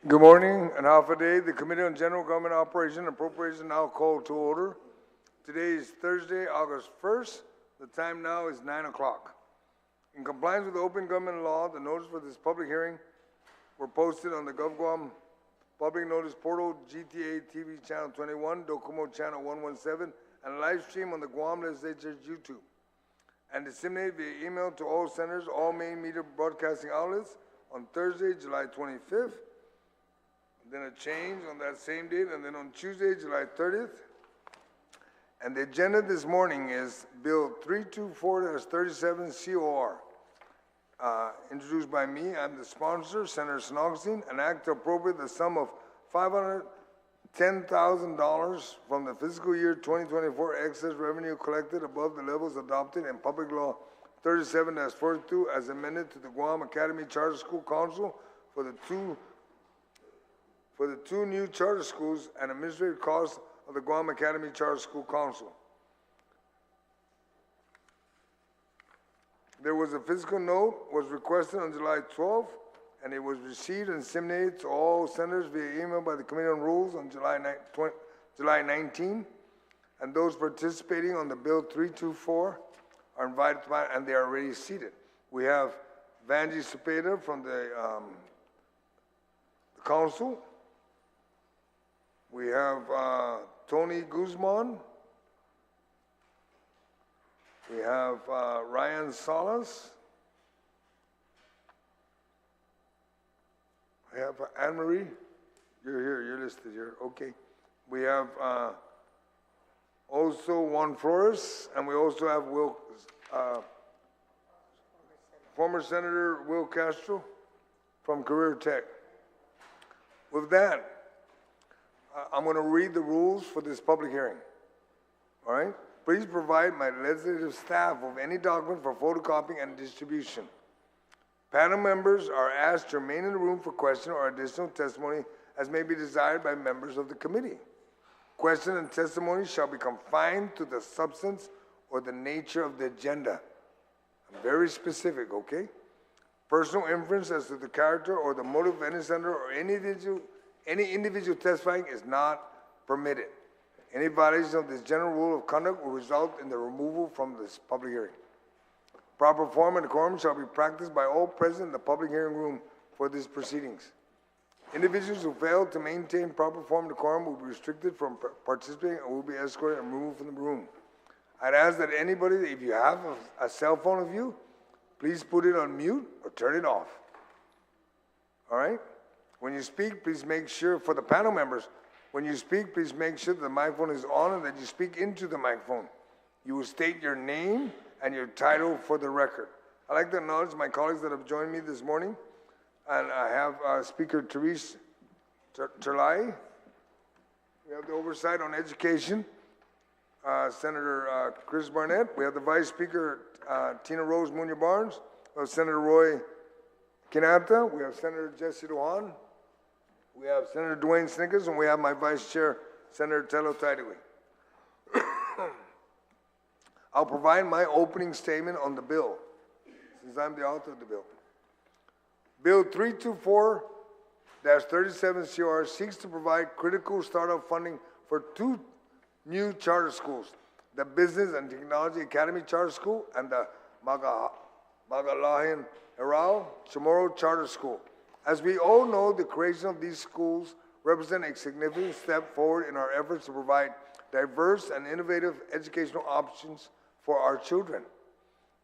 Good morning and half a day. The Committee on General Government Operation and Appropriation now called to order. Today is Thursday, August 1st. The time now is 9 o'clock. In compliance with the open government law, the notice for this public hearing were posted on the Guam Public Notice Portal, GTA TV Channel 21, Docomo Channel 117, and live stream on the Guam Legislature's YouTube, and disseminated via email to all senators, all main media broadcasting outlets on Thursday, July 25th, then a change on that same date, and then on Tuesday, July 30th. And the agenda this morning is Bill 324-37 COR, introduced by me. I'm the sponsor, Senator Agustin, an act to appropriate the sum of $510,000 from the fiscal year 2024 excess revenue collected above the levels adopted in Public Law 37-42 as amended to the Guam Academy Charter School Council for the two new charter schools and administrative costs of the Guam Academy Charter School Council. There was a fiscal note was requested on July 12th, and it was received and disseminated to all senators via email by the Committee on Rules on July 19, and those participating on the Bill 324 are invited to, and they are already seated. We have Vanji Cepeda from the council. We have Tony Guzman. We have Ryan Salas. We have Anne-Marie. You're here. You're listed here. Okay. We have also Juan Flores, and we also have former Senator Will Castro from Career Tech. With that, I'm going to read the rules for this public hearing. All right? Please provide my legislative staff with any document for photocopying and distribution. Panel members are asked to remain in the room for question or additional testimony as may be desired by members of the committee. Question and testimony shall be confined to the substance or the nature of the agenda. I'm very specific, okay? Personal inference as to the character or the motive of any senator or any individual testifying is not permitted. Any violation of this general rule of conduct will result in the removal from this public hearing. Proper form and decorum shall be practiced by all present in the public hearing room for these proceedings. Individuals who fail to maintain proper form and decorum will be restricted from participating and will be escorted and removed from the room. I'd ask that anybody, if you have a cell phone of you, please put it on mute or turn it off. All right? When you speak, please make sure, for the panel members, when you speak, please make sure that the microphone is on and that you speak into the microphone. You will state your name and your title for the record. I'd like to acknowledge my colleagues that have joined me this morning. And I have Speaker Therese Terlai. We have the oversight on education, Senator Chris Barnett. We have the Vice Speaker, Tina Rose Munoz Barnes. We have Senator Roy Kinata. We have Senator Jesse Lujan. We have Senator Dwayne Snickers, and we have my Vice Chair, Senator Tello Tideway. I'll provide my opening statement on the bill, since I'm the author of the bill. Bill 324-37 CR seeks to provide critical startup funding for two new charter schools, the Business and Technology Academy Charter School and the Magalahan Herao Chamorro Charter School. As we all know, the creation of these schools represent a significant step forward in our efforts to provide diverse and innovative educational options for our children.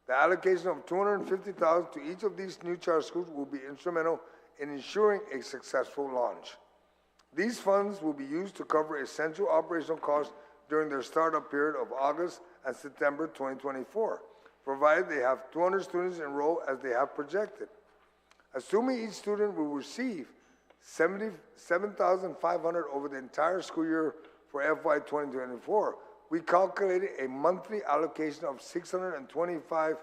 The allocation of $250,000 to each of these new charter schools will be instrumental in ensuring a successful launch. These funds will be used to cover essential operational costs during their startup period of August and September 2024, provided they have 200 students enrolled as they have projected. Assuming each student will receive $77,500 over the entire school year for FY 2024, we calculated a monthly allocation of $625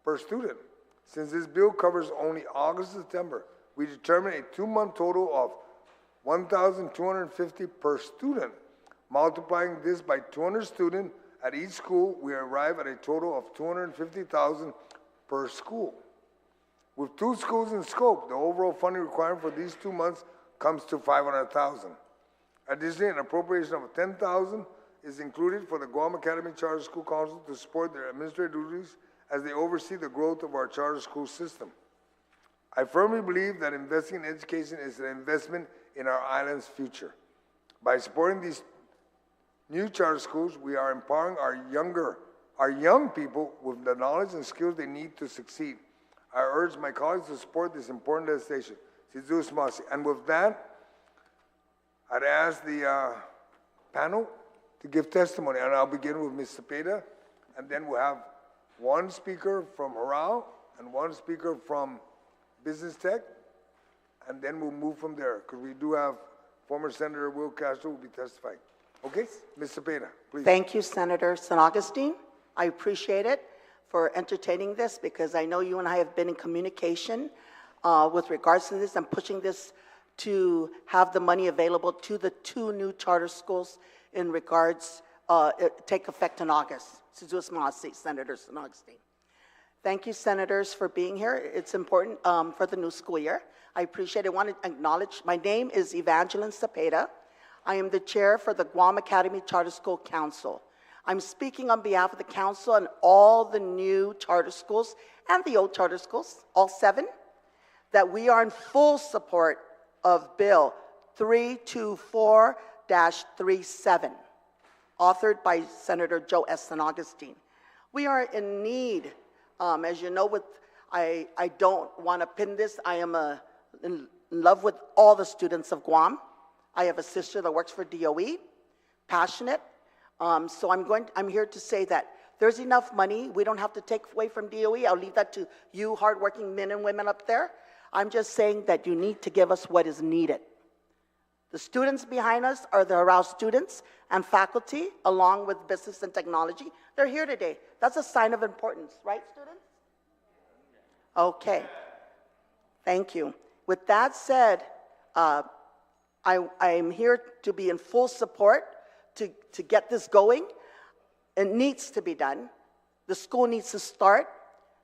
per student. Since this bill covers only August and September, we determined a 2-month total of $1,250 per student. Multiplying this by 200 students at each school, we arrive at a total of $250,000 per school. With 2 schools in scope, the overall funding requirement for these 2 months comes to $500,000. Additionally, an appropriation of $10,000 is included for the Guam Academy Charter School Council to support their administrative duties as they oversee the growth of our charter school system. I firmly believe that investing in education is an investment in our island's future. By supporting these new charter schools, we are empowering our young people with the knowledge and skills they need to succeed. I urge my colleagues to support this important legislation. And with that, I'd ask the panel to give testimony, and I'll begin with Ms. Cepeda, and then we'll have 1 speaker from Harao and 1 speaker from Business Tech, and then we'll move from there, because we do have former Senator Will Castro will be testifying. Okay, Ms. Cepeda, please. Thank you, Senator San Agustin. I appreciate it for entertaining this, because I know you and I have been in communication with regards to this and pushing this to have the money available to the 2 new charter schools in regards, take effect in August. Senator San Agustin. Thank you, senators, for being here. It's important for the new school year. I appreciate it. I want to acknowledge, my name is Evangeline Cepeda. I am the chair for the Guam Academy Charter School Council. I'm speaking on behalf of the council and all the new charter schools and the old charter schools, all 7, that we are in full support of Bill 324-37, authored by Senator Joe S. San Agustin. We are in need, as you know, I don't want to pin this. I am in love with all the students of Guam. I have a sister that works for DOE, passionate. So I'm here to say that there's enough money. We don't have to take away from DOE. I'll leave that to you hardworking men and women up there. I'm just saying that you need to give us what is needed. The students behind us are the Harao students and faculty, along with business and technology. They're here today. That's a sign of importance, right, students? Okay. Thank you. With that said, I'm here to be in full support to get this going. It needs to be done. The school needs to start.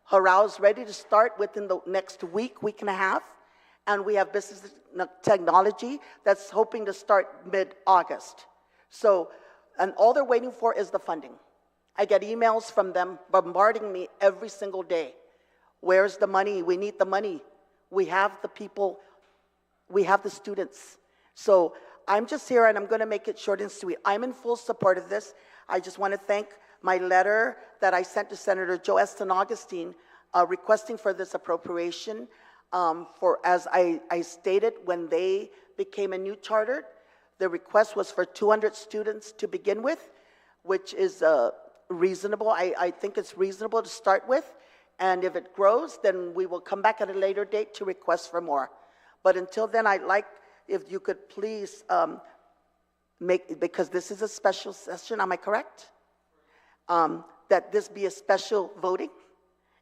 Harao is ready to start within the next week and a half. And we have business technology that's hoping to start mid-August. So, and all they're waiting for is the funding. I get emails from them bombarding me every single day. Where's the money? We need the money. We have the people. We have the students. So I'm just here, and I'm going to make it short and sweet. I'm in full support of this. I just want to thank my letter that I sent to Senator Joe S. San Agustin requesting for this appropriation for, as I stated, when they became a new charter, the request was for 200 students to begin with, which is reasonable. I think it's reasonable to start with. And if it grows, then we will come back at a later date to request for more. But until then, I'd like if you could please because this is a special session, am I correct? That this be a special voting,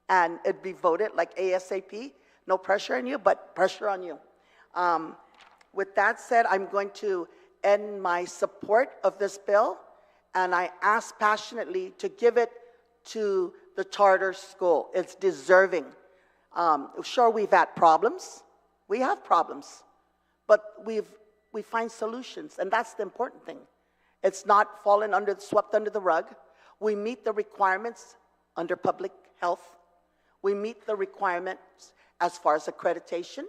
and it be voted like ASAP. No pressure on you, but pressure on you. With that said, I'm going to end my support of this bill, and I ask passionately to give it to the charter school. It's deserving. Sure, we've had problems. We have problems. But we find solutions, and that's the important thing. It's not swept under the rug. We meet the requirements under public health. We meet the requirements as far as accreditation.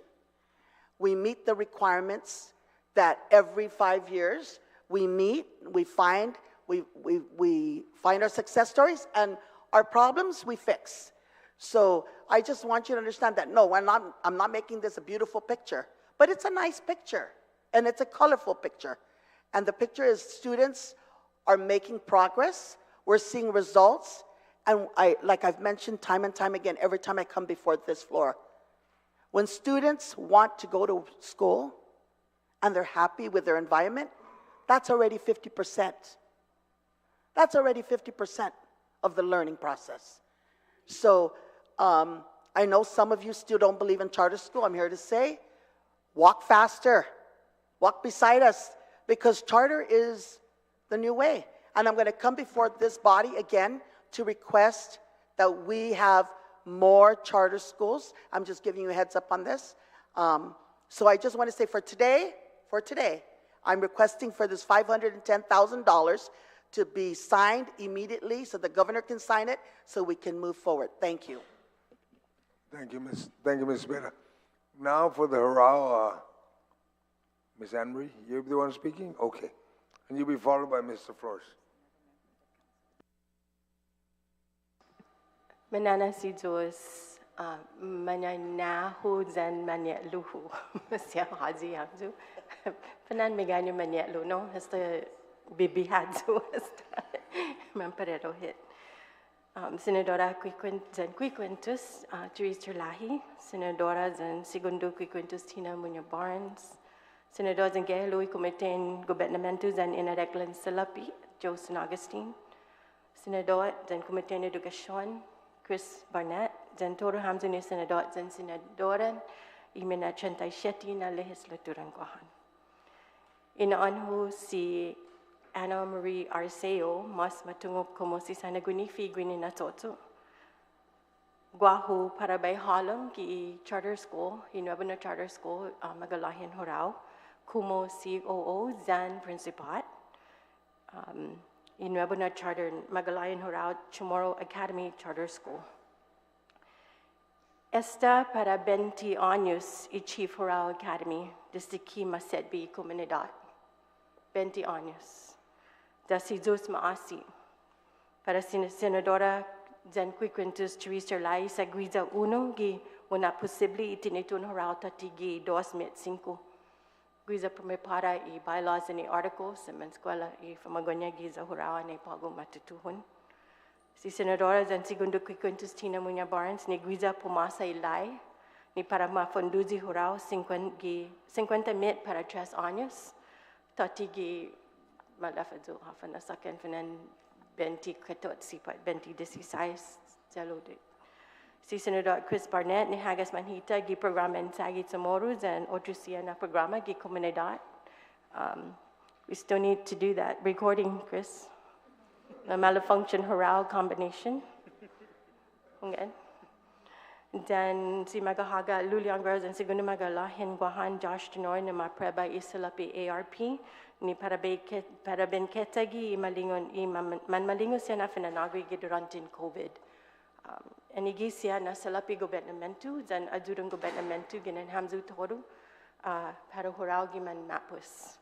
We meet the requirements that every 5 years we meet, we find our success stories, and our problems we fix. So I just want you to understand that, no, I'm not making this a beautiful picture. But it's a nice picture, and it's a colorful picture. And the picture is students are making progress. We're seeing results. And like I've mentioned time and time again, every time I come before this floor, when students want to go to school and they're happy with their environment, that's already 50%. That's already 50% of the learning process. So I know some of you still don't believe in charter school. I'm here to say, walk faster, walk beside us, because charter is the new way. And I'm going to come before this body again to request that we have more charter schools. I'm just giving you a heads up on this. So I just want to say for today, I'm requesting for this $510,000 to be signed immediately so the governor can sign it so we can move forward. Thank you. Thank you, Ms. Vera. Now for the Harao, Ms. Anne-Marie, you're the one speaking? Okay. And you'll be followed by Mr. Flores. Manana si Diyos, mananahu zan manyaluhu. Masya haji hamzu. Panan meganyo manyalo, no? Hasta bibihadzu, hasta mamparero hit. Senadora Zan Quiquentus, Teresa Lahi, Senadora Zan Segundo Quiquentus Tina Munya Barnes, Senador Zan Gehelui Comiten Gobernamentu Zan Inareglan Salapi, Joseph Agustin, Senador Zan Comiten Education, Chris Barnett, Zan Toro Hamzani Senador Zan Senadoran, Imena Chantai Shetty na Legislaturan Guam. Inaanhu si Ana Marie Arceo, mas matungop como si sanaguni fi gwini na toto. Guahu para bay halam ki charter school, hinuabo na charter school, magalahin horao, kumo COO Zan Principat. Hinuabo na charter magalahin horao, Chamorro Academy Charter School. Esta para 20 años y Chief Horao Academy, desde que masetbi comunidad. 20 años. Da si Zeus maasi. Para Senadora Zan Quiquentus Teresa Lai sa guiza uno gi una posible itinitun harao tatigi 2005. Guiza prepara I bylaws ni articles sa manskwela I famagonya giza harao ni pago matutuhon. Si Senadora Zan Segundo Quiquentus Tina Munya Barnes ni guiza pumasa ilay ni para mafonduzi harao 50 mit para 3 años. Tatigi malafado hafan asakan fanan 20 ketot sipat 20 16 jalode. Si Senador Chris Barnett ni hagas manhita gi programa sagi Chamorro and otrusia na programa gi comunidad. We still need to do that. Recording, Chris. A malfunction harao combination. Okay. Dan si magahaga Luliang Girls and segundo magalahin Guahan Josh Tenoy na mapreba isalapi ARP ni para ben ketagi malingon manmalingon siya na finanagwi durante COVID. Anigi siya na salapi gobernamentu dan adurang gobernamentu ginan hamzu toro para horao giman mapus.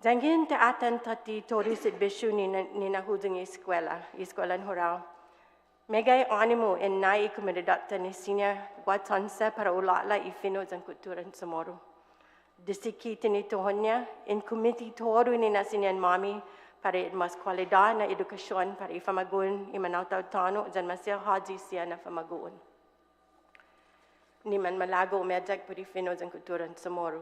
Dangin taatan tati toru sit bishu ni nahudang eskwela horao. Megay animo en nai comunidad ni senior watansa para ulala ifino zang kulturan Chamorro. Disiki tinitohonya in committee toru ni nasinian mami para mas kualidad na edukasyon para ifamagun imanataw tano zan masya haji siya na famagun. Ni man malago umedyak para ifino zang kulturan Chamorro.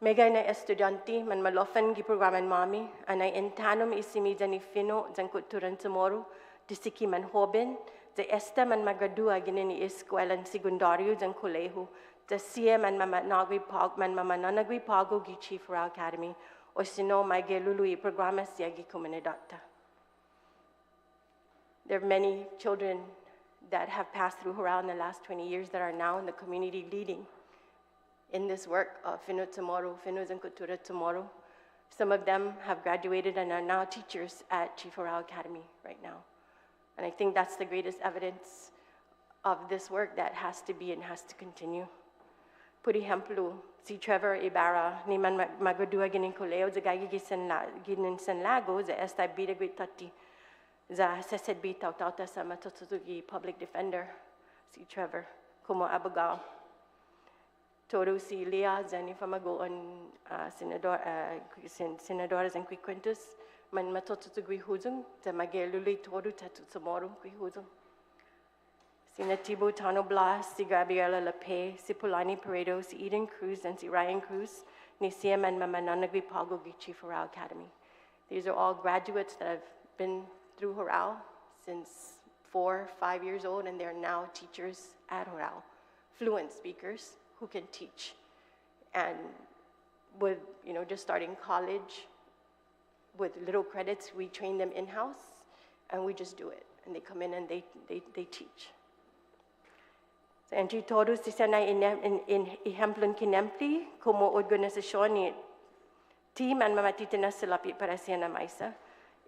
Megay na estudyante man malofan gi programan mami anay intanom isimi zan ifino zang kulturan Chamorro. Disiki man hoben, the esta man magradua ginini eskwela'n sekundaryo ng koleho, the siya man mamananagwi pago gi Chief Horao Academy, o sino may gelului programa siya gi komunidata. There are many children that have passed through Horao in the last 20 years that are now in the community leading in this work of Fino Chamorro, Fino and Cultura Chamorro. Some of them have graduated and are now teachers at Chief Horao Academy right now. And I think that's the greatest evidence of this work that has to be and has to continue. Por ejemplo, si Trevor Ibarra ni man magudua ginin koleo za gagi ginin San Lago za esta bida tati za sesed bita tauta sa matotugi public defender si Trevor como abogado. Todo si Leah za ni famagoon senadoras and Quiquentus man matotutugui huzung, za mageluli todo tatu Chamorro gui huzung. Si Natibo Tano Blas, si Gabriela Lepe, si Polani Paredo, si Eden Cruz, and si Ryan Cruz, ni siya man mamananagui pago gi Chief Horao Academy. These are all graduates that have been through Horao since 4, 5 years old, and they're now teachers at Horao, fluent speakers who can teach. And with, just starting college, with little credits, we train them in-house, and we just do it. And they come in and they teach. Sa entry todos si sana in ihemplon kinempli como organisasyon ni team and mamatita na selapi para siya na maisa.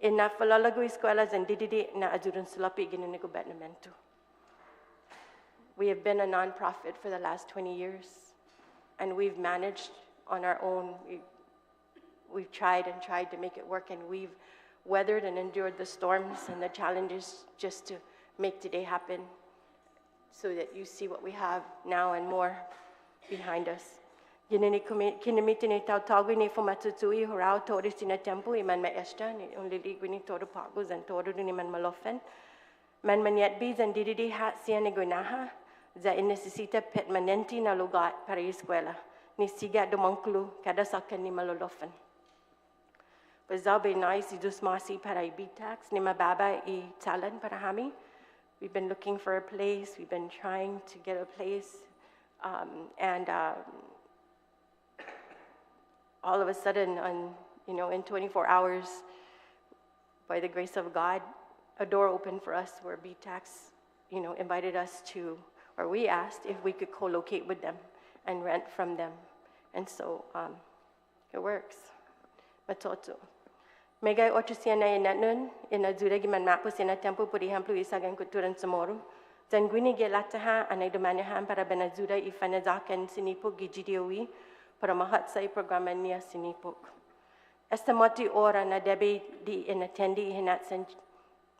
Na falalago eskwela and dididi na ajudan selapi ginin ni gobernamento. We have been a non-profit for the last 20 years, and we've managed on our own. We've tried and tried to make it work, and we've weathered and endured the storms and the challenges just to make today happen, so that you see what we have now and more behind us. Kinamiti ni tautagui ni fumatutui hurao tori sina tempo iman maesta ni unliligui ni toro pagos and toro ni man malofen. Man manyat bis and dididi hat siya ni gunaha za inesisita permanenti na lugar para eskwela ni siga domangklu kada sakan ni malolofen. Pazabe nais idus masi para ibitax ni mababa I talan para hami. We've been looking for a place. We've been trying to get a place, and all of a sudden, in 24 hours, by the grace of God, a door opened for us where BTAX, invited us to, or we asked if we could co-locate with them and rent from them, and so it works. Matoto. Megay ocho siya na inatnon, inadura giman mapo siya na tempo puri hamplu isagan kuturan samoro. Zan gwini gelataha anay dumanahan para benazura ifanazakan sinipok gijidiowi para mahat sa programa niya sinipok. Estimati ora na debe di inatendi hinatsan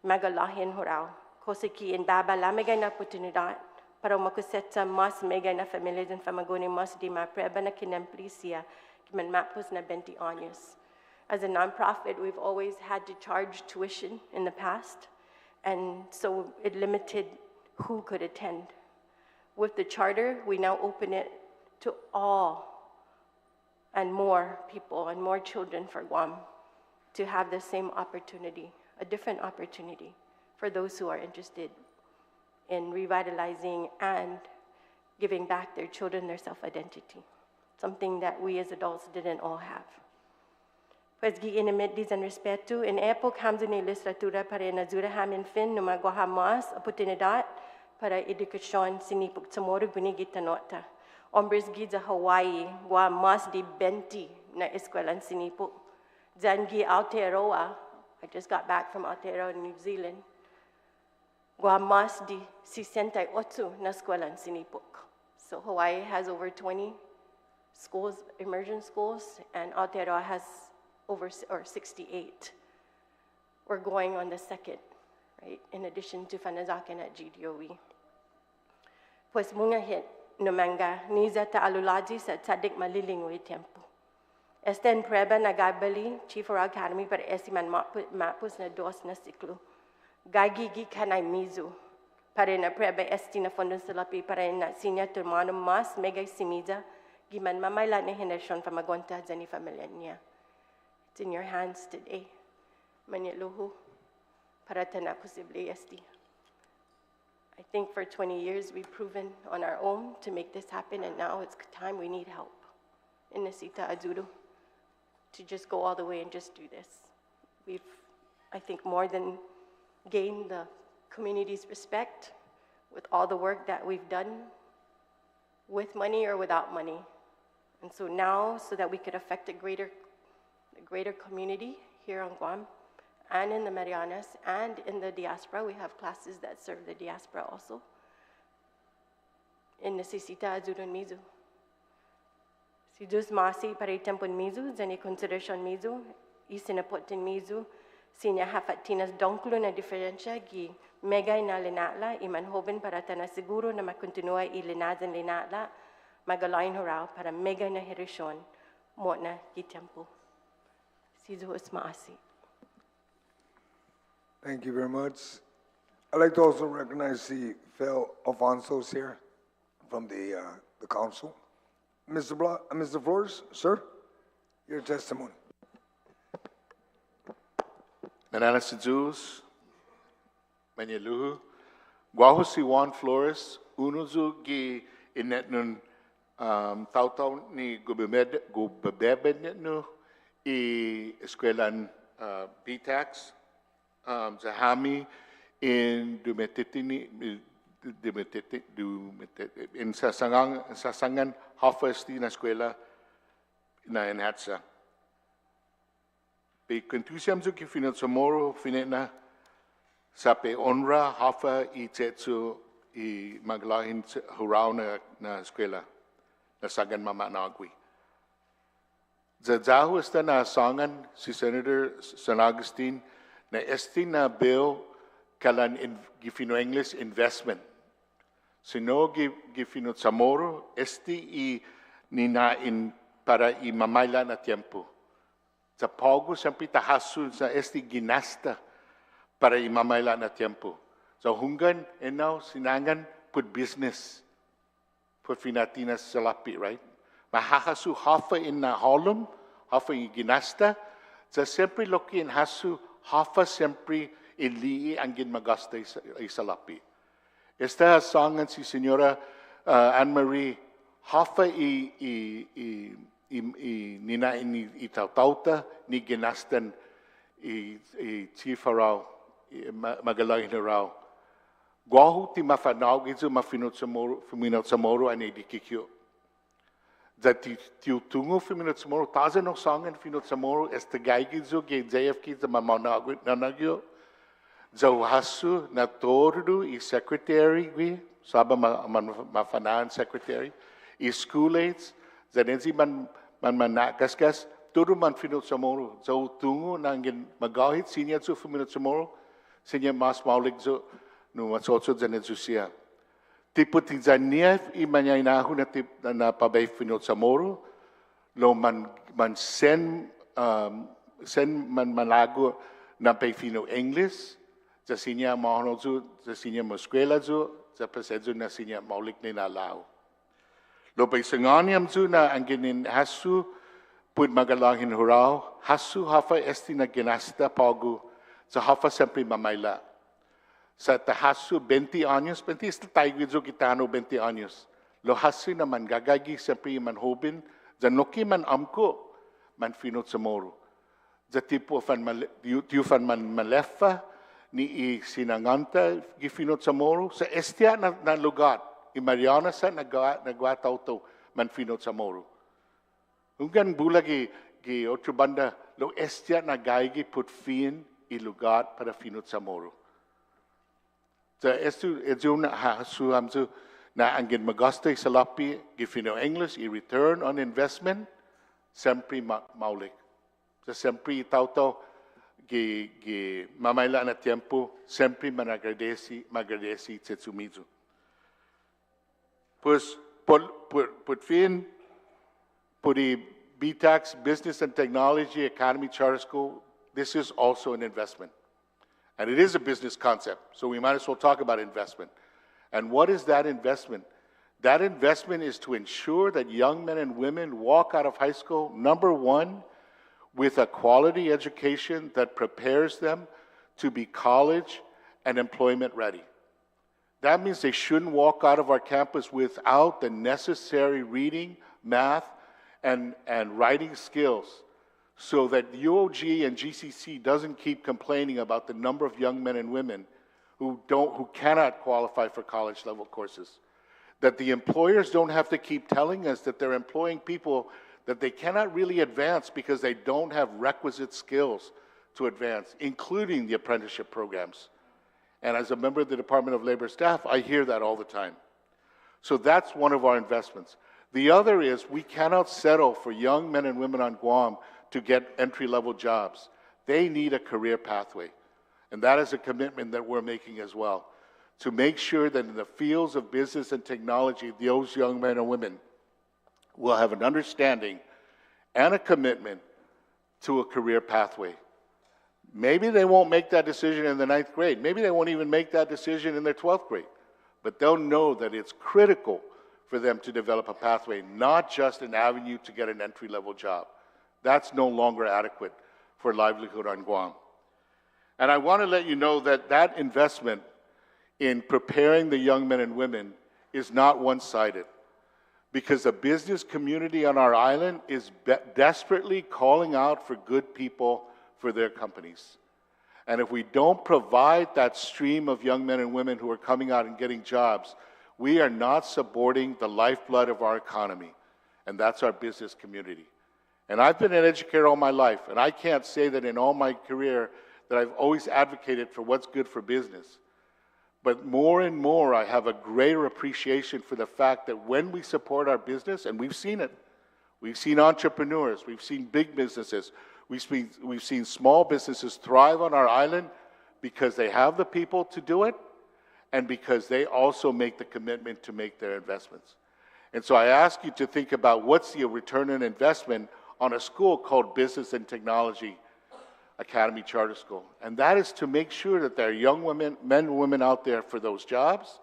magalahin hurao. Kosiki in baba lamigay na oportunidad para makuseta mas megay na familias and famagoni mas di mapreba na kinamplisia giman mapos na 20 años. As a nonprofit, we've always had to charge tuition in the past, and so it limited who could attend. With the charter, we now open it to all and more people and more children for Guam to have the same opportunity, a different opportunity for those who are interested in revitalizing and giving back their children their self-identity, something that we as adults didn't all have. Pues gi-inimit and respeto, in epok hamzo ni legislatura para nazura hamin fin numa guahamas oportunidad para edukasyon sinipok samoro guni gitanota. Hombres giza Hawaii, guamas di 20 na eskwela sinipok. Zangi Aotearoa, I just got back from Aotearoa, New Zealand. Guamas di 68 na eskwela sinipok. So Hawaii has over 20 schools, immersion schools, and Aotearoa has over 68. We're going on the second, right? In addition to Fanazakan at GDOE. Pues munga hit numanga niza ta alulaji sa tadik malilingui tempo. Esten preba nagabali Chief of Academy para esiman mapus na dos na siklo. Gagigi kanay mizu. Para na preba esti na fondon salapi para na sinya turmano mas megay simiza giman mamayla na henerasyon pamagonta zani familia niya. It's in your hands today. Manyaluhu, para tana posible esti. I think for 20 years we've proven on our own to make this happen, and now it's time we need help in Nasita Azuru to just go all the way and just do this. We've, I think, more than gained the community's respect with all the work that we've done with money or without money. And so now, so that we could affect a greater community here on Guam and in the Marianas and in the diaspora. We have classes that serve the diaspora also. In Necesita Azurun Mizu. Si dus masi para itempon Mizu, zani consideration Mizu, isinapotin Mizu, sinya hafatinas donklo na diferensya gi megay na linatla, iman hoben para tana siguro na makontinua ilinazan linatla, magalain horao para megay na herisyon mo na gitempo. Thank you very much. I'd like to also recognize the fellow Alfonso's here from the council. Mr. Flores, sir, your testimony. Mananas Jews, Manyaluhu, Guahusi Juan Flores, Unuzu gi inetnun tautau ni gubebebednetnu I escuelan BTAX, Zahami in Dumetitini, in sasangan hafasti na eskwela na enhatsa. Pe kentusiam zu ki finot samoro finena sa pe onra hafa I tetsu I maglahin hurao na eskwela na sagan mama na agwi. Zazahu esta na asangan si Senator San Agustin na esti na bill kalan gifino English investment. Sino gifino Zamoro esti I ninain para I mamayla na tiempo. Sa pogo siyempre tahasul sa esti ginasta para I mamayla na tiempo. So hungan now sinangan put business put finatinas salapi, right? Mahahasu hafa in na holum, hafa I ginasta. Sa siyempre loki in hasu hafa siyempre ilii ang ginmagasta I salapi. Esta sangan si Señora Anne-Marie hafa nina I tautauta ni ginastan I chief raw magalangin raw. Guahu ti mafanaw gizu mafinot samoro ani dikikyo. That tiutungo finot samoro tazen of sangan finot samoro esta gaigizu ge JFK the mamana nanagyo. Zawhasu na tordu I secretary gwi saba mafanan secretary I school aides zanenzi man nakaskas turu man finot samoro zaw tungo nangin magahit sinya zu finot samoro sinya mas maulik zo no masotso zanenzu siya tipo tinzania I manyainahu na pabay finot samoro lo man sen man malago na pay fino English sa sinya mahono zu sa sinya eskwela zu sa pasedzo na sinya maulik ni nalao. Lo pay sanganyam zu na anginin hasu pud magalangin hurao hasu hafa esti na ginasta pagu sa hafa sempre mamayla. Sa tahasu 20 años, 20 esta taigwizo kitano 20 años. Lo hasu naman gagagi sempre man hobin, zanoki man amko man finot samoro. Za tipo fan man malefa ni sinanganta gifinot samoro sa estia na lugar I Mariana sa nagwa tauto man finot samoro. Ungan bulagi gi otro banda lo estia na gaigi put fin I lugar para finot samoro. Sa estu na hasu hamzu na angin magasta I salapi gifino English I return on investment sempre maulik. Sa sempre tauto gi mamayla na tiempo sempre magradesi tsetsumizu. Pues put fin put the BTAX Business and Technology Academy Charter School. This is also an investment. And it is a business concept, so we might as well talk about investment. And what is that investment? That investment is to ensure that young men and women walk out of high school, number one, with a quality education that prepares them to be college and employment ready. That means they shouldn't walk out of our campus without the necessary reading, math, and writing skills, so that UOG and GCC doesn't keep complaining about the number of young men and women who cannot qualify for college level courses. That the employers don't have to keep telling us that they're employing people that they cannot really advance because they don't have requisite skills to advance, including the apprenticeship programs. And as a member of the Department of Labor staff, I hear that all the time. So that's one of our investments. The other is we cannot settle for young men and women on Guam to get entry-level jobs. They need a career pathway. And that is a commitment that we're making as well, to make sure that in the fields of business and technology, those young men and women will have an understanding and a commitment to a career pathway. Maybe they won't make that decision in the 9th grade. Maybe they won't even make that decision in their 12th grade. But they'll know that it's critical for them to develop a pathway, not just an avenue to get an entry-level job. That's no longer adequate for livelihood on Guam. And I want to let you know that that investment in preparing the young men and women is not one-sided, because the business community on our island is desperately calling out for good people for their companies. And if we don't provide that stream of young men and women who are coming out and getting jobs, we are not supporting the lifeblood of our economy, and that's our business community. And I've been an educator all my life, and I can't say that in all my career that I've always advocated for what's good for business. But more and more, I have a greater appreciation for the fact that when we support our business, and we've seen it, we've seen entrepreneurs, we've seen big businesses, we've seen small businesses thrive on our island because they have the people to do it and because they also make the commitment to make their investments. And so I ask you to think about what's the return on investment on a school called Business and Technology Academy Charter School. And that is to make sure that there are young men and women out there for those jobs,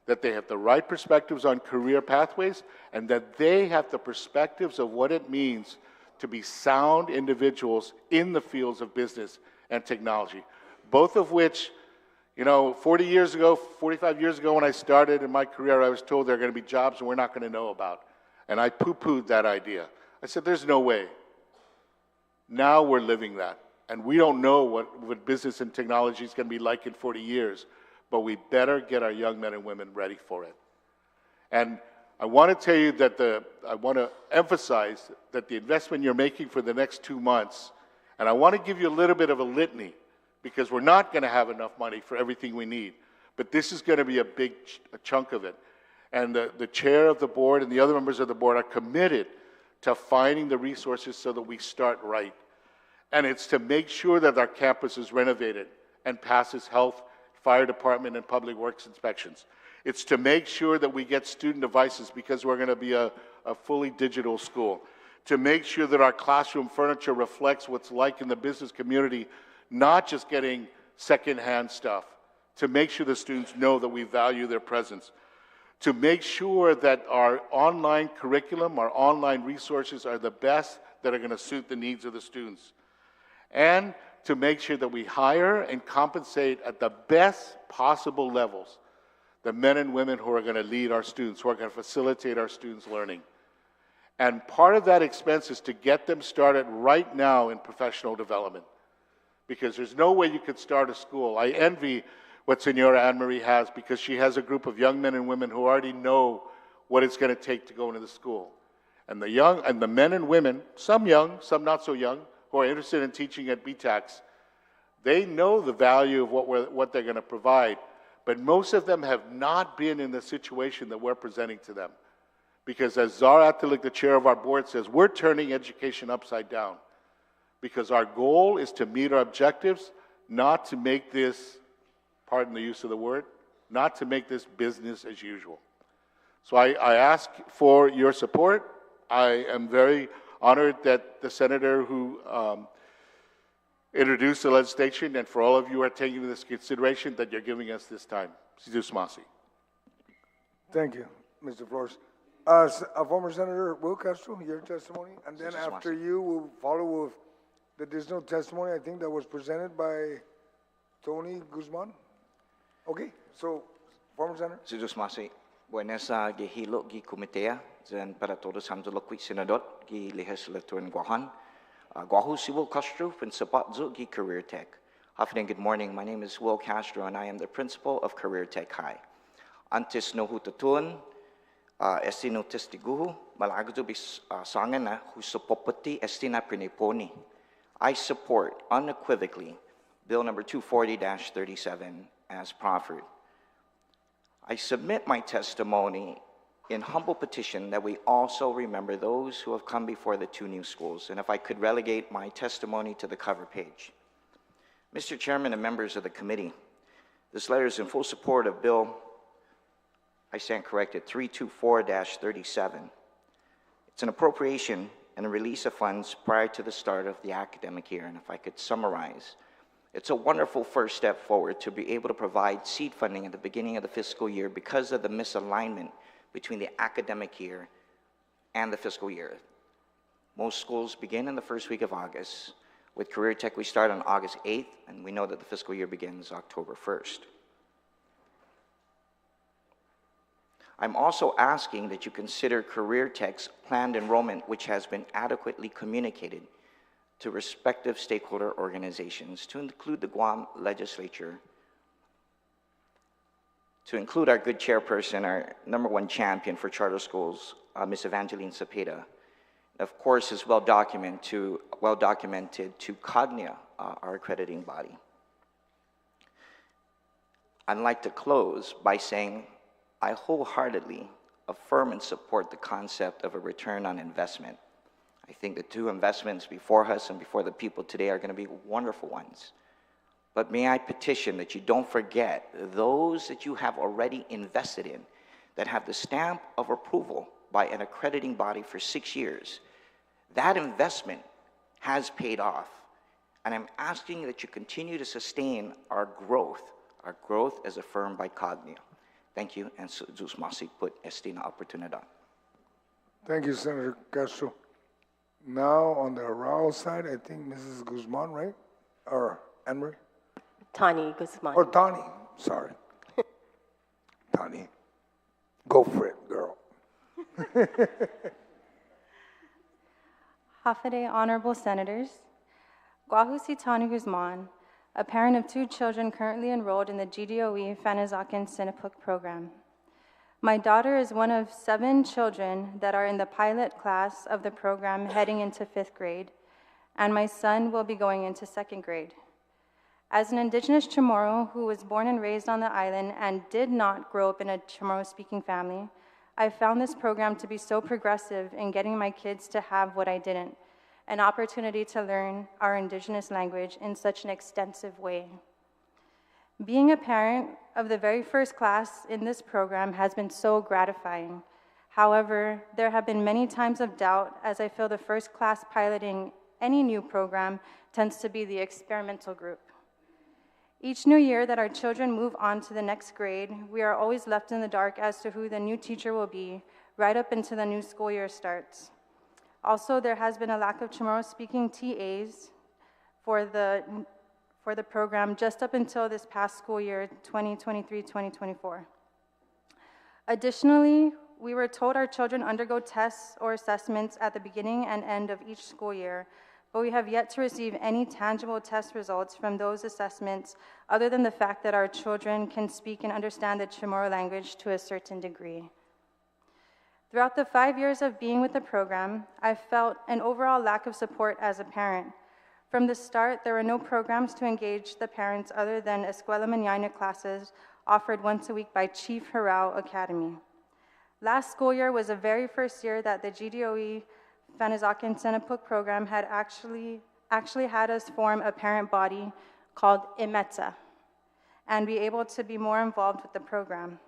that they have the right perspectives on career pathways, and that they have the perspectives of what it means to be sound individuals in the fields of business and technology. Both of which, 40 years ago, 45 years ago when I started in my career, I was told there are going to be jobs and we're not going to know about. And I poo-pooed that idea. I said, there's no way. Now we're living that. And we don't know what business and technology is going to be like in 40 years, but we better get our young men and women ready for it. And I want to tell you that I want to emphasize that the investment you're making for the next 2 months, and I want to give you a little bit of a litany, because we're not going to have enough money for everything we need, but this is going to be a big chunk of it. And the chair of the board and the other members of the board are committed to finding the resources so that we start right. And it's to make sure that our campus is renovated and passes health, fire department, and public works inspections. It's to make sure that we get student devices because we're going to be a fully digital school. To make sure that our classroom furniture reflects what's like in the business community, not just getting secondhand stuff. To make sure the students know that we value their presence. To make sure that our online curriculum, our online resources are the best that are going to suit the needs of the students. And to make sure that we hire and compensate at the best possible levels the men and women who are going to lead our students, who are going to facilitate our students' learning. And part of that expense is to get them started right now in professional development. Because there's no way you could start a school. I envy what Senora Anne-Marie has, because she has a group of young men and women who already know what it's going to take to go into the school. And the men and women, some young, some not so young, who are interested in teaching at BTACs, they know the value of what they're going to provide, but most of them have not been in the situation that we're presenting to them. Because as Zara Atilik, the chair of our board, says, we're turning education upside down. Because our goal is to meet our objectives, not to make this, pardon the use of the word, not to make this business as usual. So I ask for your support. I am very honored that the senator who introduced the legislation, and for all of you who are taking this consideration, that you're giving us this time. Thank you, Mr. Flores. Former Senator Will Castro, your testimony, and then after you, we'll follow with the additional testimony, I think that was presented by Tony Guzman. Okay, so, former Senator. Sidus Masi, buenas gihilo gi komitea, dan para todos hamzulokwi senador gi legislator in Guam. Guahu si Will Castro, principal gi Career Tech. Afternoon, good morning. My name is Will Castro, and I am the principal of Career Tech High. Antes no hutatun, estino testiguhu, malagdo bis sangana husopopati estina priniponi. I support unequivocally Bill number 240-37 as proffered. I submit my testimony in humble petition that we also remember those who have come before the two new schools, and if I could relegate my testimony to the cover page. Mr. Chairman and members of the committee, this letter is in full support of Bill, I stand corrected, 324-37. It's an appropriation and a release of funds prior to the start of the academic year, and if I could summarize, it's a wonderful first step forward to be able to provide seed funding at the beginning of the fiscal year because of the misalignment between the academic year and the fiscal year. Most schools begin in the first week of August. With Career Tech, we start on August 8th, and we know that the fiscal year begins October 1st. I'm also asking that you consider Career Tech's planned enrollment, which has been adequately communicated to respective stakeholder organizations, to include the Guam legislature, to include our good chairperson, our #1 champion for charter schools, Ms. Evangeline Cepeda. Of course, is well documented to Cognia, our accrediting body. I'd like to close by saying I wholeheartedly affirm and support the concept of a return on investment. I think the two investments before us and before the people today are going to be wonderful ones. But may I petition that you don't forget those that you have already invested in, that have the stamp of approval by an accrediting body for 6 years. That investment has paid off. And I'm asking that you continue to sustain our growth as affirmed by Cognia. Thank you, and Zeus Masik put esta na oportunidad. Thank you, Senator Castro. Now, on the Rao side, I think Mrs. Guzman, right? Or Anne-Marie? Tani Guzman. Or Tani, sorry. Tani, go for it, girl. Hafaday Honorable Senators, Guahusi Tani Guzman, a parent of 2 children currently enrolled in the GDOE Fanazakan Sinapuk program. My daughter is one of 7 children that are in the pilot class of the program heading into 5th grade, and my son will be going into 2nd grade. As an indigenous Chamorro who was born and raised on the island and did not grow up in a Chamorro-speaking family, I found this program to be so progressive in getting my kids to have what I didn't, an opportunity to learn our indigenous language in such an extensive way. Being a parent of the very first class in this program has been so gratifying. However, there have been many times of doubt as I feel the first class piloting any new program tends to be the experimental group. Each new year that our children move on to the next grade, we are always left in the dark as to who the new teacher will be, right up until the new school year starts. Also, there has been a lack of Chamorro-speaking TAs for the program just up until this past school year, 2023-2024. Additionally, we were told our children undergo tests or assessments at the beginning and end of each school year, but we have yet to receive any tangible test results from those assessments other than the fact that our children can speak and understand the Chamorro language to a certain degree. Throughout the 5 years of being with the program, I felt an overall lack of support as a parent. From the start, there were no programs to engage the parents other than Escuela Mañana classes offered once a week by Chief Harao Academy. Last school year was the very first year that the GDOE Fanazakan Sinapuk program had actually had us form a parent body called IMETSA and be able to be more involved with the program.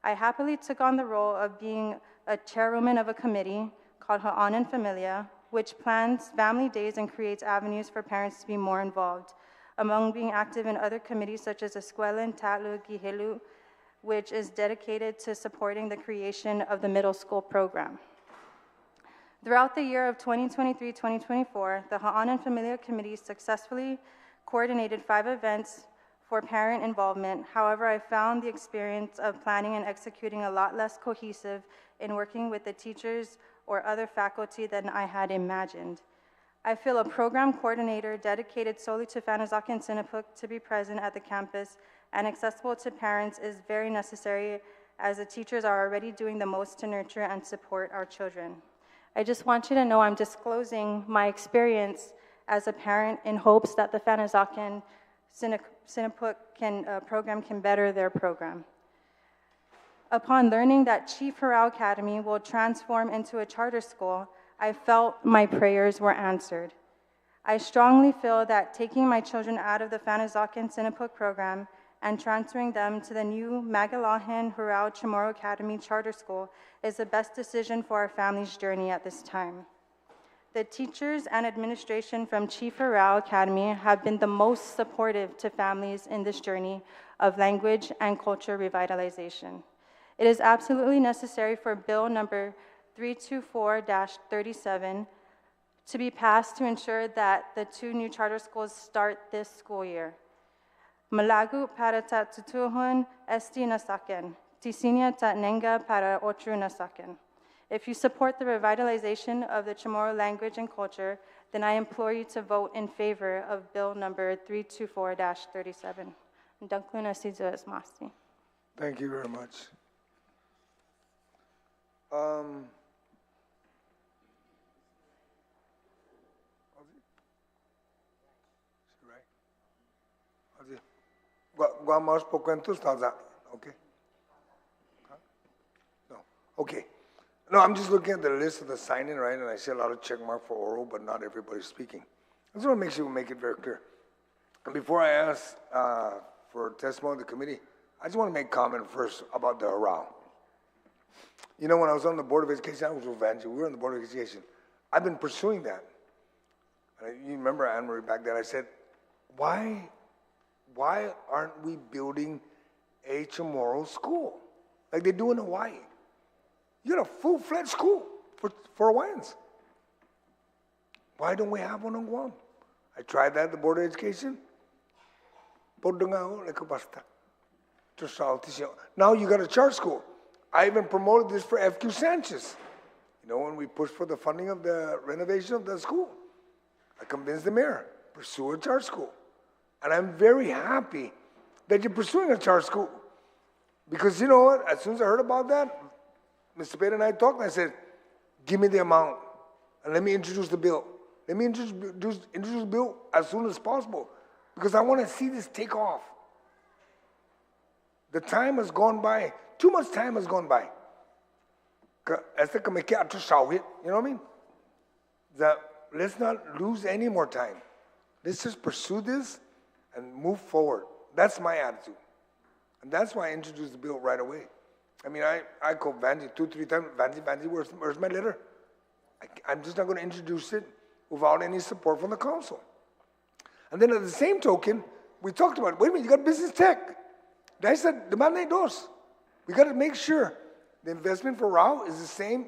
I happily took on the role of being a chairwoman of a committee called Ha'anan Familia, which plans family days and creates avenues for parents to be more involved, among being active in other committees such as Escuela Tatlu Gihelu, which is dedicated to supporting the creation of the middle school program. Throughout the year of 2023-2024, the Ha'anan Familia Committee successfully coordinated 5 events for parent involvement. However, I found the experience of planning and executing a lot less cohesive in working with the teachers or other faculty than I had imagined. I feel a program coordinator dedicated solely to Fanazakan Sinapuk to be present at the campus and accessible to parents is very necessary, as the teachers are already doing the most to nurture and support our children. I just want you to know I'm disclosing my experience as a parent in hopes that the Fanazakan Sinapuk program can better their program. Upon learning that Chief Harao Academy will transform into a charter school, I felt my prayers were answered. I strongly feel that taking my children out of the Fanazakan Sinapuk program and transferring them to the new Magalahan Harao Chamorro Academy Charter School is the best decision for our family's journey at this time. The teachers and administration from Chief Harao Academy have been the most supportive to families in this journey of language and culture revitalization. It is absolutely necessary for Bill number 324-37 to be passed to ensure that the 2 new charter schools start this school year. Malagu para tatutuhun esti nasaken, tisinya tatnenga para otru nasaken. If you support the revitalization of the Chamorro language and culture, then I implore you to vote in favor of Bill number 324-37. Dunkluna Siza is Masti. Thank you very much. Guam más poco entusiasmo, okay? No, okay. No, I'm just looking at the list of the sign-in, right, and I see a lot of check mark for oral, but not everybody's speaking. I just want to make sure we make it very clear. And before I ask for testimony of the committee, I just want to make comment first about the Harao. You know, when I was on the Board of Education, I was with Vanji, we were on the Board of Education. I've been pursuing that. And you remember, Anne-Marie, back then, I said, why aren't we building a Chamorro school like they do in Hawaii? You got a full-fledged school for Hawaiians. Why don't we have one in Guam? I tried that at the Board of Education. Now you got a charter school. I even promoted this for FQ Sanchez. You know, when we pushed for the funding of the renovation of the school, I convinced the mayor, pursue a charter school. And I'm very happy that you're pursuing a charter school. Because you know what, as soon as I heard about that, Mr. Payne and I talked, and I said, give me the amount, and let me introduce the bill. Let me introduce the bill as soon as possible, because I want to see this take off. The time has gone by, too much time has gone by. You know what I mean? That let's not lose any more time. Let's just pursue this and move forward. That's my attitude. And that's why I introduced the bill right away. I mean, I called Vanji 2-3 times. Vanji, where's my letter? I'm just not going to introduce it without any support from the council. And then at the same token, we talked about, wait a minute, you got business tech. I said, demand dos. We got to make sure the investment for RAU is the same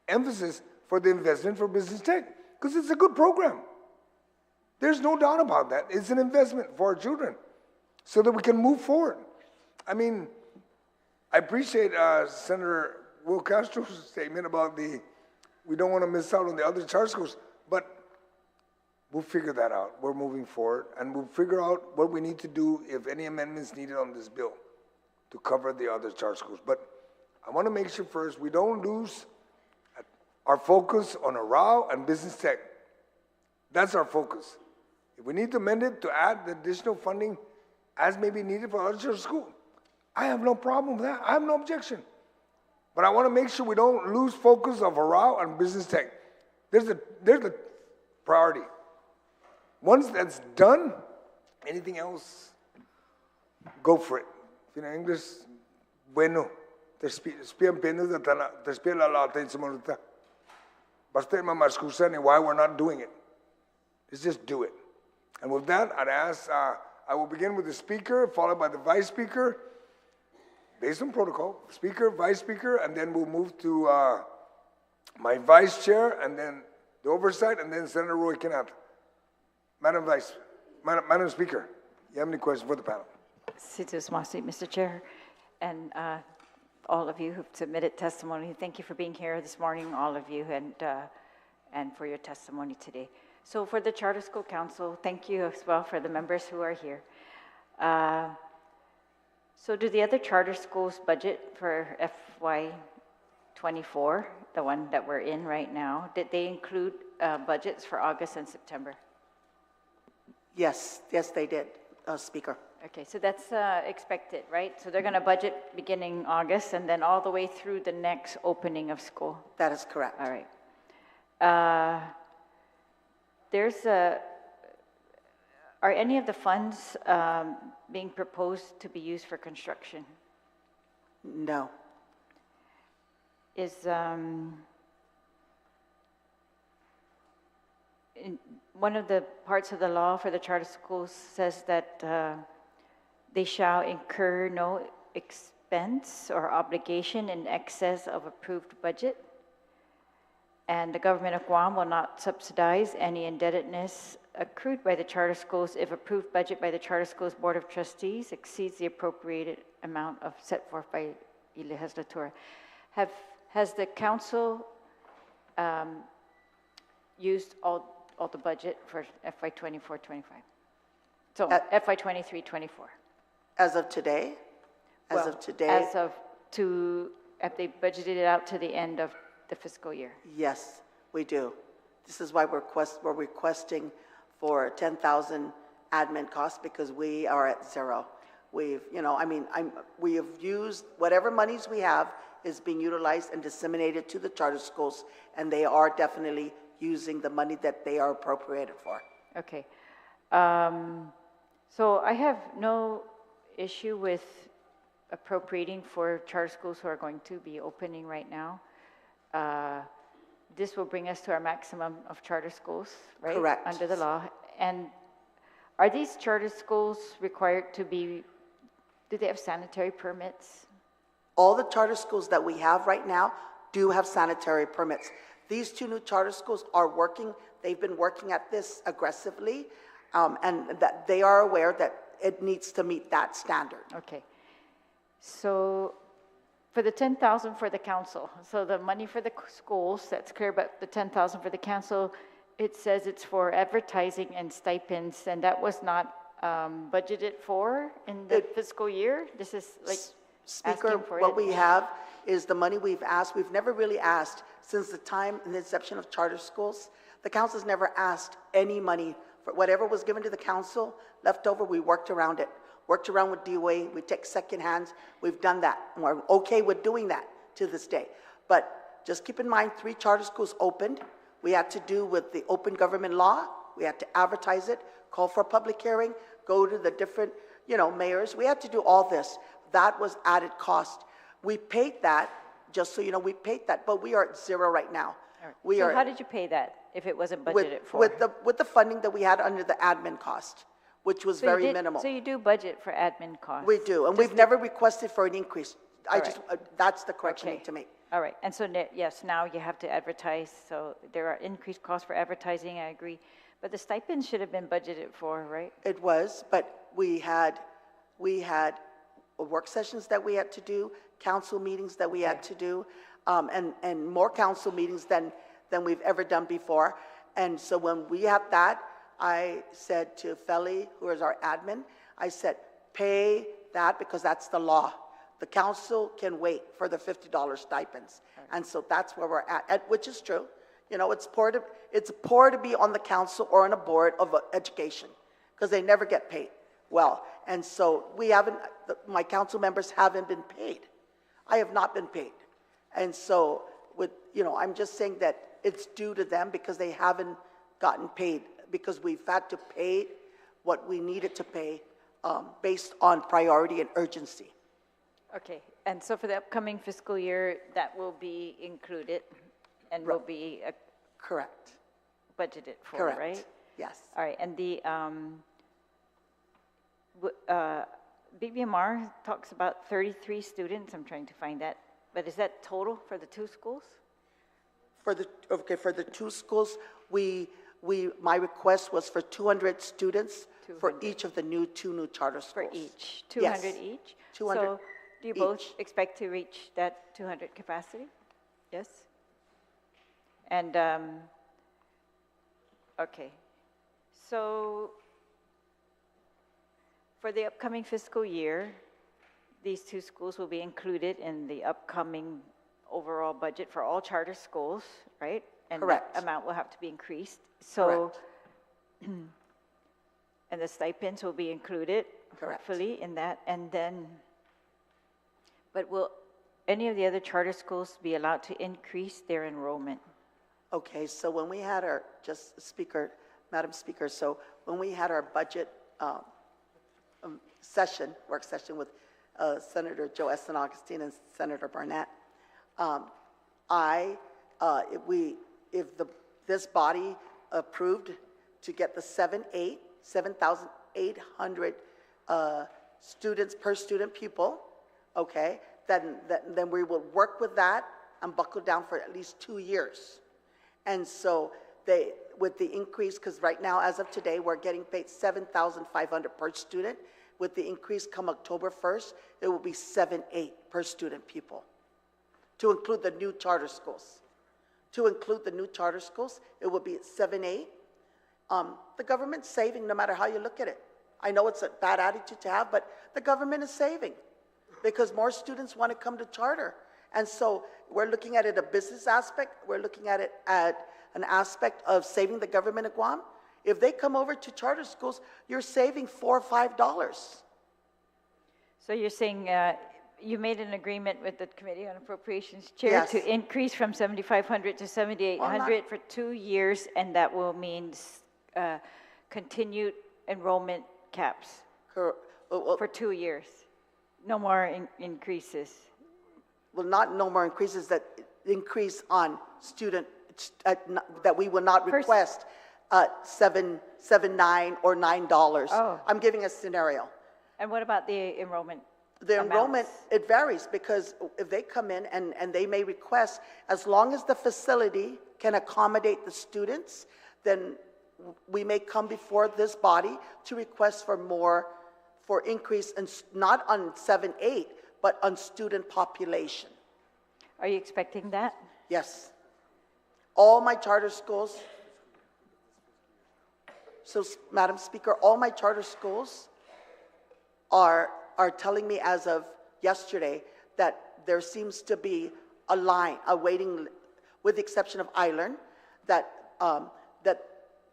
emphasis for the investment for business tech, because it's a good program. There's no doubt about that. It's an investment for our children so that we can move forward. I mean, I appreciate Senator Will Castro's statement about we don't want to miss out on the other charter schools, but we'll figure that out. We're moving forward, and we'll figure out what we need to do, if any amendments needed on this bill, to cover the other charter schools. But I want to make sure first we don't lose our focus on RAU and business tech. That's our focus. If we need to amend it to add the additional funding as may be needed for other charter schools, I have no problem with that. I have no objection. But I want to make sure we don't lose focus of RAU and business tech. There's a priority. Once that's done, anything else, go for it. You know, English, bueno. Te spian penos de tana, te spian la atención manuta. Basta ma mascusa ni why we're not doing it. Let's just do it. And with that, I'd ask, I will begin with the speaker, followed by the vice speaker, based on protocol, speaker, vice speaker, and then we'll move to my vice chair, and then the oversight, and then Senator Roy Kenneth. Madam Speaker, you have any questions for the panel? Situs Masi, Mr. Chair, and all of you who've submitted testimony, thank you for being here this morning, all of you, and for your testimony today. So for the Charter School Council, thank you as well for the members who are here. So do the other charter schools budget for FY24, the one that we're in right now, did they include budgets for August and September? Yes, they did, Speaker. Okay, so that's expected, right? So they're going to budget beginning August and then all the way through the next opening of school. That is correct. All right. Are any of the funds being proposed to be used for construction? No. Is one of the parts of the law for the charter schools says that they shall incur no expense or obligation in excess of approved budget, and the government of Guam will not subsidize any indebtedness accrued by the charter schools if approved budget by the Charter Schools Board of Trustees exceeds the appropriated amount of set forth by the legislatura. Has the council used all the budget for FY 24-25? So FY 23-24? As of today? As of today? Have they budgeted it out to the end of the fiscal year? Yes, we do. This is why we're requesting for 10,000 admin costs, because we are at zero. We've, we have used whatever monies we have is being utilized and disseminated to the charter schools, and they are definitely using the money that they are appropriated for. Okay. So I have no issue with appropriating for charter schools who are going to be opening right now. This will bring us to our maximum of charter schools, right? Correct. Under the law. And are these charter schools required to be, do they have sanitary permits? All the charter schools that we have right now do have sanitary permits. These two new charter schools are working, they've been working at this aggressively, and that they are aware that it needs to meet that standard. Okay. So for the 10,000 for the council, so the money for the schools, that's clear, but the 10,000 for the council, it says it's for advertising and stipends, and that was not budgeted for in the fiscal year? This is like Speaker, asking for what it? we have is the money we've asked. We've never really asked since the time in the inception of charter schools. The council's never asked any money for whatever was given to the council. Left over, we worked around it. Worked around with DOA. We take second hands. We've done that. And we're okay with doing that to this day. But just keep in mind, 3 charter schools opened. We had to do with the open government law. We had to advertise it, call for a public hearing, go to the different, mayors. We had to do all this. That was added cost. We paid that, just so you know, we paid that, but we are at zero right now. All right. We So are how did you pay that if it wasn't budgeted with, for? with the funding that we had under the admin cost, which was So you very did- minimal. So you do budget for admin costs? We do, and we've never requested for an increase. That's the correction I Okay. need to make. All right, and so, yes, now you have to advertise, so there are increased costs for advertising, I agree. But the stipends should have been budgeted for, right? It was, but we had work sessions that we had to do, council meetings that we had to do, and more council meetings than we've ever done before. And so when we had that, I said to Feli, who is our admin, I said, pay that because that's the law. The council can wait for the $50 stipends. And so that's where we're at, which is true. It's poor to be on the council or on a board of education because they never get paid well. And so my council members haven't been paid. I have not been paid. And so I'm just saying that it's due to them because they haven't gotten paid, because we've had to pay what we needed to pay based on priority and urgency. Okay, and so for the upcoming fiscal year, that will be included and will be Correct. budgeted for, Correct. right? Yes. All right, and the BBMR talks about 33 students, I'm trying to find that, but is that total for the 2 schools? For the 2 schools, my request was for 200 students for 200. each of the 2 new charter schools. For each, 200 Yes. each? 200 So do you both each. expect to reach that 200 capacity? Yes? And, okay. So for the upcoming fiscal year, these 2 schools will be included in the upcoming overall budget for all charter schools, right? And Correct. that amount will have to be increased. So, Correct. and the stipends will be included, Correct. hopefully, in that. And then, but will any of the other charter schools be allowed to increase their enrollment? Okay, so when we had our, Madam Speaker, so when we had our budget work session with Senator Joe Eston Agustin and Senator Barnett, this body approved to get the 7,800 students per student pupil, okay, then we will work with that and buckle down for at least 2 years. And so with the increase, because right now, as of today, we're getting paid $7,500 per student. With the increase come October 1st, it will be $7,800 per student pupil to include the new charter schools. To include the new charter schools, it will be at 7A. The government's saving no matter how you look at it. I know it's a bad attitude to have, but the government is saving because more students want to come to charter. And so we're looking at it a business aspect. We're looking at it at an aspect of saving the government of Guam. If they come over to charter schools, you're saving $4 or $5. So you're saying you made an agreement with the Committee on Appropriations Chair Yes. to increase from 7,500 to 7,800 for 2 years, and that will mean continued enrollment caps for 2 years. No more increases. Well, no more increases that increase on student, that we will not request $7, $9, or $9. Oh. I'm giving a scenario. And what about the enrollment? The enrollment, amounts? it varies because if they come in and they may request, as long as the facility can accommodate the students, then we may come before this body to request for more, for increase, in, not on 7-8, but on student population. Are you expecting that? Yes. All my charter schools, so Madam Speaker, all my charter schools are telling me as of yesterday that there seems to be a line, a waiting, with the exception of Island, that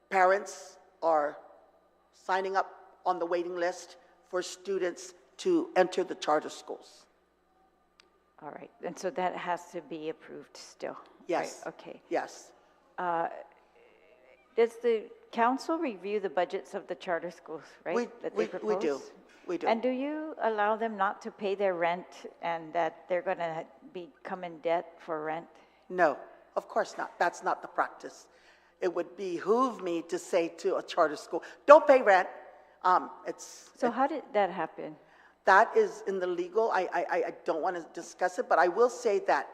parents are signing up on the waiting list for students to enter the charter schools. All right, and so that has to be approved still? Yes. Right, okay. Yes. Does the council review the budgets of the charter schools, right? that they We propose? do. We do. And do you allow them not to pay their rent and that they're going to become in debt for rent? No, of course not. That's not the practice. It would behoove me to say to a charter school, don't pay rent. So how did that happen? That is in the legal, I don't want to discuss it, but I will say that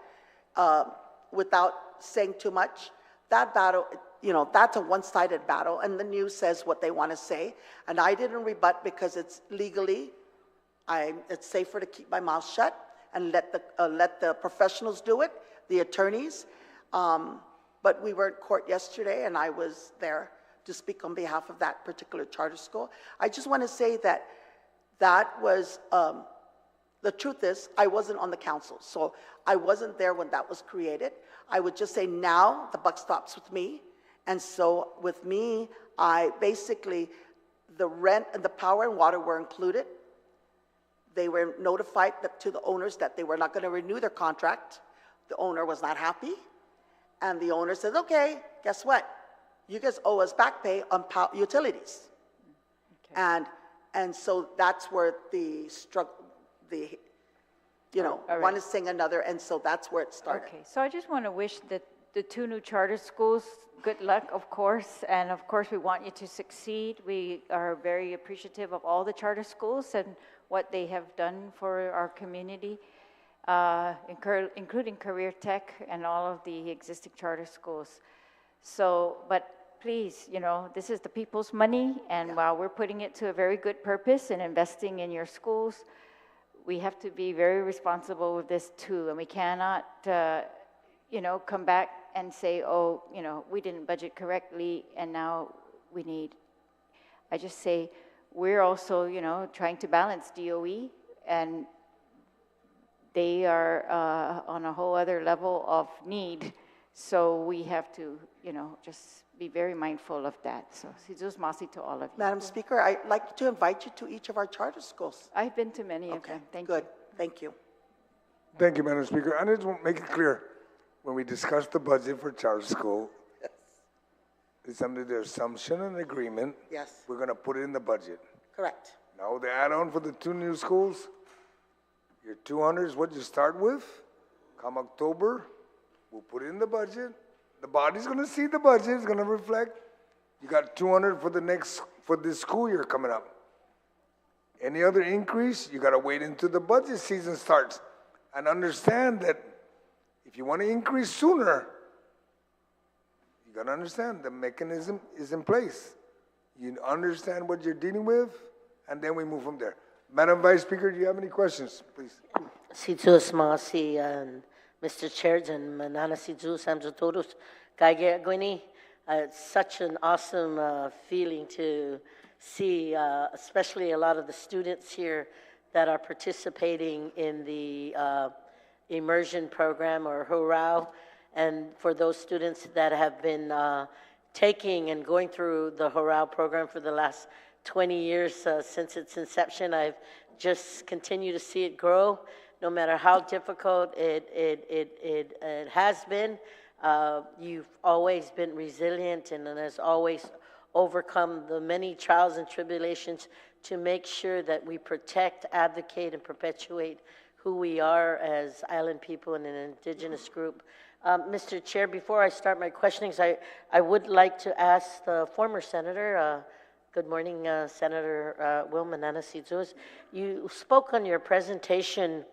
without saying too much, that battle, you know, that's a one-sided battle, and the news says what they want to say, and I didn't rebut because it's legally, it's safer to keep my mouth shut and let the professionals do it, the attorneys. But we were in court yesterday, and I was there to speak on behalf of that particular charter school. I just want to say that that was, the truth is, I wasn't on the council, so I wasn't there when that was created. I would just say now the buck stops with me, and so with me, I basically, the rent and the power and water were included. They were notified to the owners that they were not going to renew their contract. The owner was not happy, and the owner said, okay, guess what? You guys owe us back pay on utilities. Okay. And so that's where the struggle, right. One is saying another, and so that's where it started. Okay, so I just want to wish that the 2 new charter schools good luck, of course, and of course we want you to succeed. We are very appreciative of all the charter schools and what they have done for our community, including Career Tech and all of the existing charter schools. So, but please, this is the people's money, and while we're putting it to a very good purpose and investing in your schools, we have to be very responsible with this too, and we cannot, come back and say, oh, we didn't budget correctly, and now we need. I just say, we're also, trying to balance DOE, and they are on a whole other level of need. So we have to, just be very mindful of that. So, si Diyos masi to all of you. Madam Speaker, I'd like to invite you to each of our charter schools. I've been to many of them. Thank you. Good. Thank you. Thank you, Madam Speaker. I just want to make it clear, when we discuss the budget for charter school, it's under the assumption and agreement. Yes. We're going to put it in the budget. Correct. Now, the add-on for the 2 new schools, your 200 is what you start with. Come October, we'll put it in the budget. The body's going to see the budget. It's going to reflect. You got 200 for this school year coming up. Any other increase, you got to wait until the budget season starts. And understand that if you want to increase sooner, you got to understand the mechanism is in place. You understand what you're dealing with, and then we move from there. Madam Vice Speaker, do you have any questions, please? Si Diyos masi Mr. Chair, and Mananasidu Samjotorus, Kage Gwini. It's such an awesome feeling to see, especially a lot of the students here that are participating in the immersion program or Hurrah, and for those students that have been taking and going through the Hurrah program for the last 20 years since its inception. I've just continued to see it grow, no matter how difficult it has been. You've always been resilient and has always overcome the many trials and tribulations to make sure that we protect, advocate, and perpetuate who we are as island people and an indigenous group. Mr. Chair, before I start my questionings, I would like to ask the former senator, good morning, Senator Will Mananasidu. You spoke on your presentation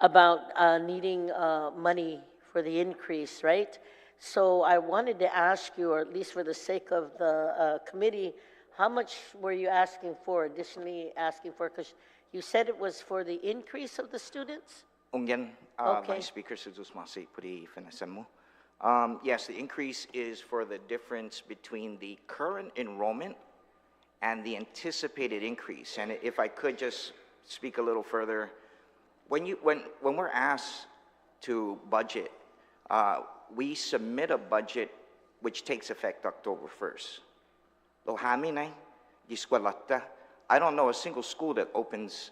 about needing money for the increase, right? So I wanted to ask you, or at least for the sake of the committee, how much were you asking for, additionally asking for? Because you said it was for the increase of the students? Ungyan, Okay. Vice Speaker Sujus Masi Puri Fenasamu. Yes, the increase is for the difference between the current enrollment and the anticipated increase. And if I could just speak a little further, when we're asked to budget, we submit a budget which takes effect October 1st. Lohaminay, Giskwalata, I don't know a single school that opens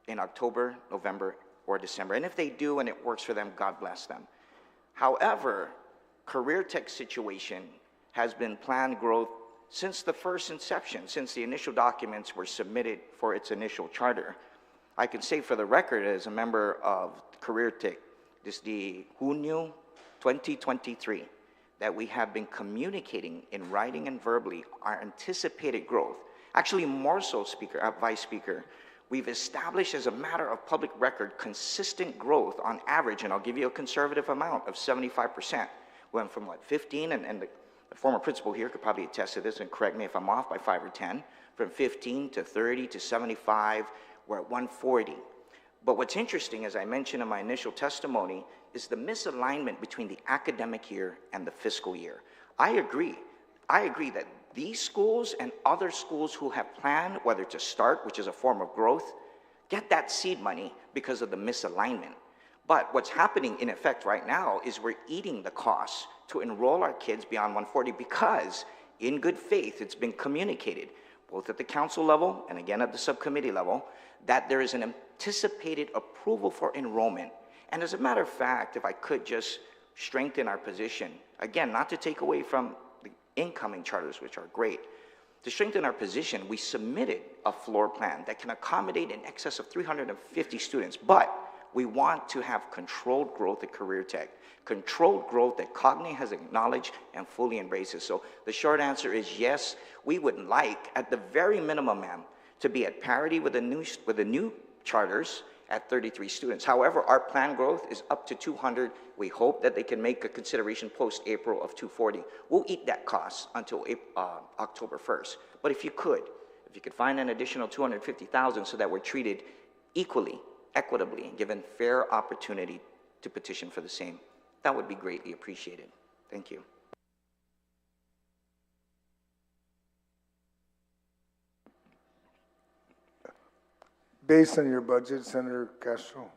in October, November, or December. And if they do and it works for them, God bless them. However, Career Tech situation has been planned growth since the first inception, since the initial documents were submitted for its initial charter. I can say for the record, as a member of Career Tech, this is the Junio 2023, that we have been communicating in writing and verbally our anticipated growth. Actually, more so, Vice Speaker, we've established as a matter of public record consistent growth on average, and I'll give you a conservative amount of 75%. Went from what, 15, and the former principal here could probably attest to this and correct me if I'm off by 5 or 10, from 15 to 30 to 75, we're at 140. But what's interesting, as I mentioned in my initial testimony, is the misalignment between the academic year and the fiscal year. I agree that these schools and other schools who have planned whether to start, which is a form of growth, get that seed money because of the misalignment. But what's happening in effect right now is we're eating the costs to enroll our kids beyond 140 because, in good faith, it's been communicated, both at the council level and again at the subcommittee level, that there is an anticipated approval for enrollment. And as a matter of fact, if I could just strengthen our position, again, not to take away from the incoming charters, which are great, to strengthen our position, we submitted a floor plan that can accommodate in excess of 350 students, but we want to have controlled growth at Career Tech, controlled growth that Cogni has acknowledged and fully embraces. So the short answer is yes, we would like, at the very minimum, ma'am, to be at parity with the new charters at 33 students. However, our planned growth is up to 200. We hope that they can make a consideration post-April of 240. We'll eat that cost until October 1st. But if you could find an additional 250,000 so that we're treated equally, equitably, and given fair opportunity to petition for the same, that would be greatly appreciated. Thank you. Based on your budget, Senator Castro,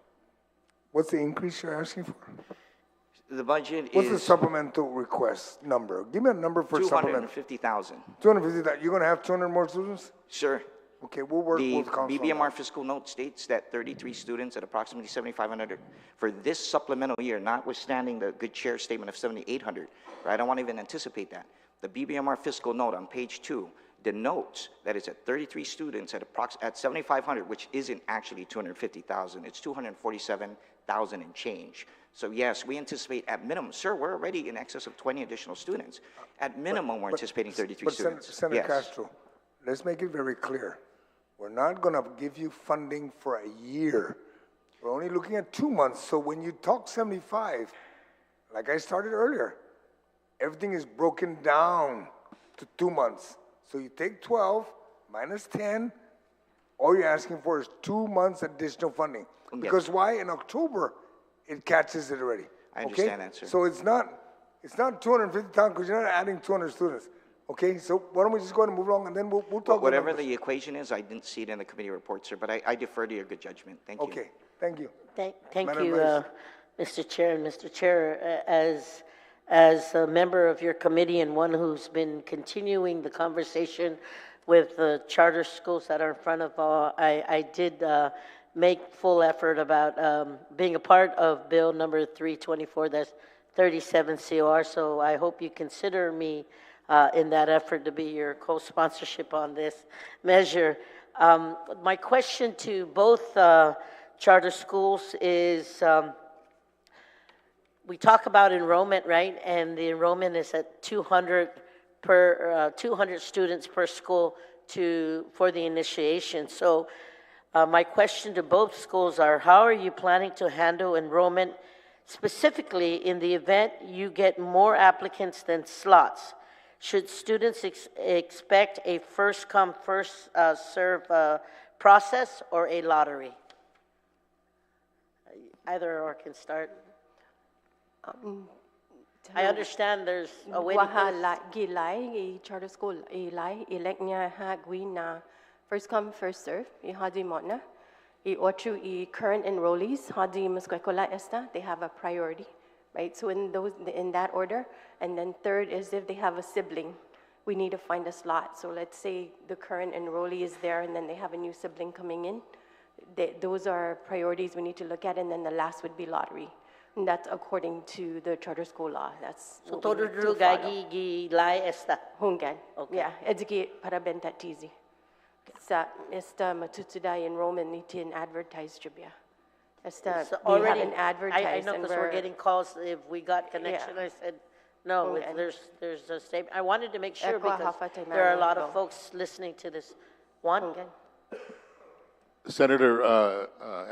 what's the increase you're asking for? The budget What's the is supplemental request number? Give me a number for supplemental. 250,000. 250,000. You're going to have 200 more students? Sure. Okay, we'll work The with council on BBMR that. fiscal note states that 33 students at approximately 7,500 for this supplemental year, notwithstanding the good chair statement of 7,800. Right? I don't want to even anticipate that. The BBMR fiscal note on page 2 denotes that it's at 33 students at 7,500, which isn't actually 250,000. It's 247,000 and change. So yes, we anticipate at minimum, sir, we're already in excess of 20 additional students. At minimum, we're anticipating 33 students. Senator Yes. Castro, let's make it very clear. We're not going to give you funding for a year. We're only looking at 2 months. So when you talk 75, like I started earlier, everything is broken down to 2 months. So you take 12 minus 10, all you're asking for is 2 months additional funding. Yes. Because why? In October, it catches it already. I okay? understand that, sir. So it's not 250,000 because you're not adding 200 students. Okay, so why don't we just go ahead and move along, and then we'll talk about Whatever numbers. the equation is, I didn't see it in the committee report, sir, but I defer to your good judgment. Thank you. Okay, thank you. Thank Madam you, Vice. Mr. Chair. And Mr. Chair, as a member of your committee and one who's been continuing the conversation with the charter schools that are in front of all, I did make full effort about being a part of Bill number 324, that's 37 COR, so I hope you consider me in that effort to be your co-sponsorship on this measure. My question to both charter schools is, we talk about enrollment, right? And the enrollment is at 200 students per school for the initiation. So my question to both schools are, how are you planning to handle enrollment, specifically in the event you get more applicants than slots? Should students expect a first-come, first-serve process or a lottery? Either or can start. I understand there's a waiting list. Gilai charter school elect niya ha gwina first come first serve hadi mona ochu current enrollees hadi musquecola esta, they have a priority, right? So in that order, and then third is if they have a sibling, we need to find a slot. So let's say the current enrollee is there and then they have a new sibling coming in. Those are priorities we need to look at, and then the last would be lottery. And that's according to the charter school law. That's So what we todo need to dulu follow. gagi lai esta. Hungan. Okay. Yeah, educate para benta tizi. Sa esta matutudai enrollment nitin advertised jubia. Esta So we already, haven't advertised. I know and because we're getting calls if we got connection. Yeah. I said, no, Okay. there's a statement. I wanted to make sure Ekwa because hafate there are a lot mano of go. folks listening to this. Juan? Hungan. Senator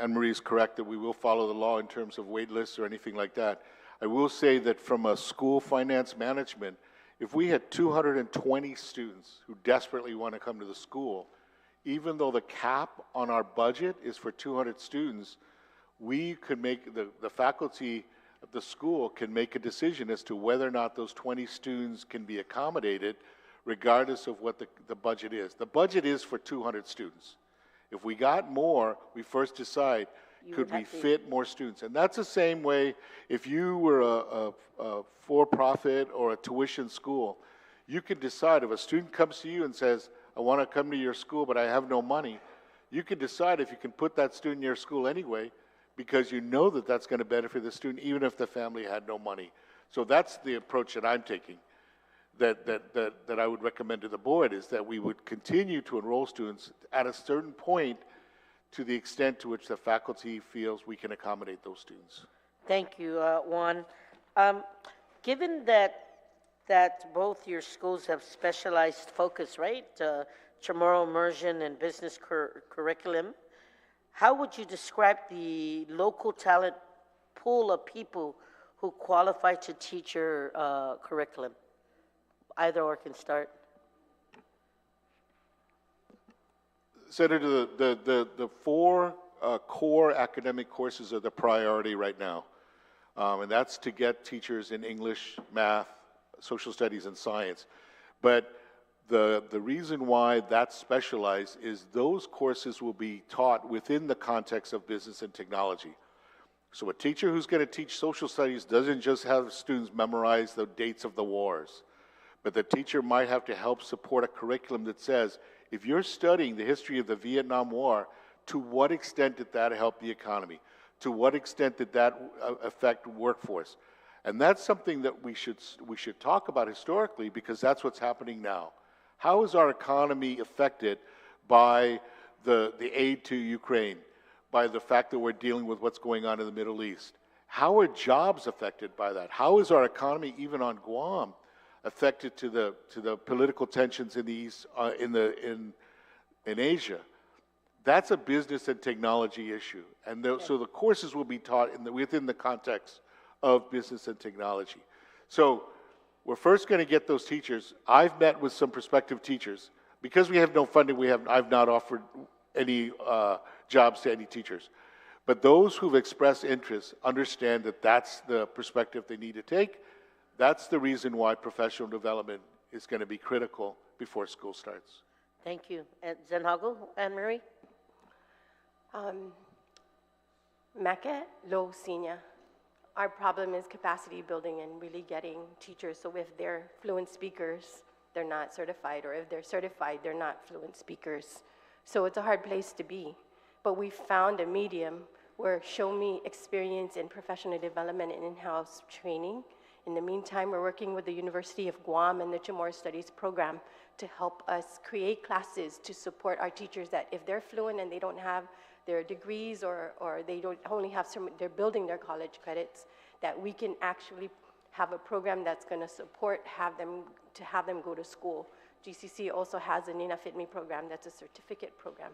Anne Marie is correct that we will follow the law in terms of wait lists or anything like that. I will say that from a school finance management, if we had 220 students who desperately want to come to the school, even though the cap on our budget is for 200 students, we could make, the faculty of the school can make a decision as to whether or not those 20 students can be accommodated regardless of what the budget is. The budget is for 200 students. If we got more, we first decide, could we fit more students? And that's the same way if you were a for-profit or a tuition school. You can decide if a student comes to you and says, I want to come to your school, but I have no money. You can decide if you can put that student in your school anyway, because you know that that's going to benefit the student, even if the family had no money. So that's the approach that I'm taking. That I would recommend to the board is that we would continue to enroll students at a certain point to the extent to which the faculty feels we can accommodate those students. Thank you, Juan. Given that both your schools have specialized focus, right? Chamorro immersion and business curriculum, how would you describe the local talent pool of people who qualify to teach your curriculum? Either or can start. Senator, the four core academic courses are the priority right now. And that's to get teachers in English, math, social studies, and science. But the reason why that's specialized is those courses will be taught within the context of business and technology. So a teacher who's going to teach social studies doesn't just have students memorize the dates of the wars. But the teacher might have to help support a curriculum that says, if you're studying the history of the Vietnam War, to what extent did that help the economy? To what extent did that affect workforce? And that's something that we should talk about historically, because that's what's happening now. How is our economy affected by the aid to Ukraine, by the fact that we're dealing with what's going on in the Middle East? How are jobs affected by that? How is our economy, even on Guam, affected to the political tensions in the East, in Asia? That's a business and technology issue, and so the courses will be taught within the context of business and technology. So we're first going to get those teachers. I've met with some prospective teachers. Because we have no funding, I've not offered any jobs to any teachers. But those who've expressed interest understand that that's the perspective they need to take. That's the reason why professional development is going to be critical before school starts. Thank you. And Zenhago, Anne-Marie? Meke, low senior. Our problem is capacity building and really getting teachers. So if they're fluent speakers, they're not certified, or if they're certified, they're not fluent speakers. So it's a hard place to be. But we found a medium where show me experience in professional development and in-house training. In the meantime, we're working with the University of Guam and the Chamorro Studies program to help us create classes to support our teachers that if they're fluent and they don't have their degrees or they don't only have some, they're building their college credits, that we can actually have a program that's going to support have them go to school. GCC also has a Nina Fit Me program that's a certificate program,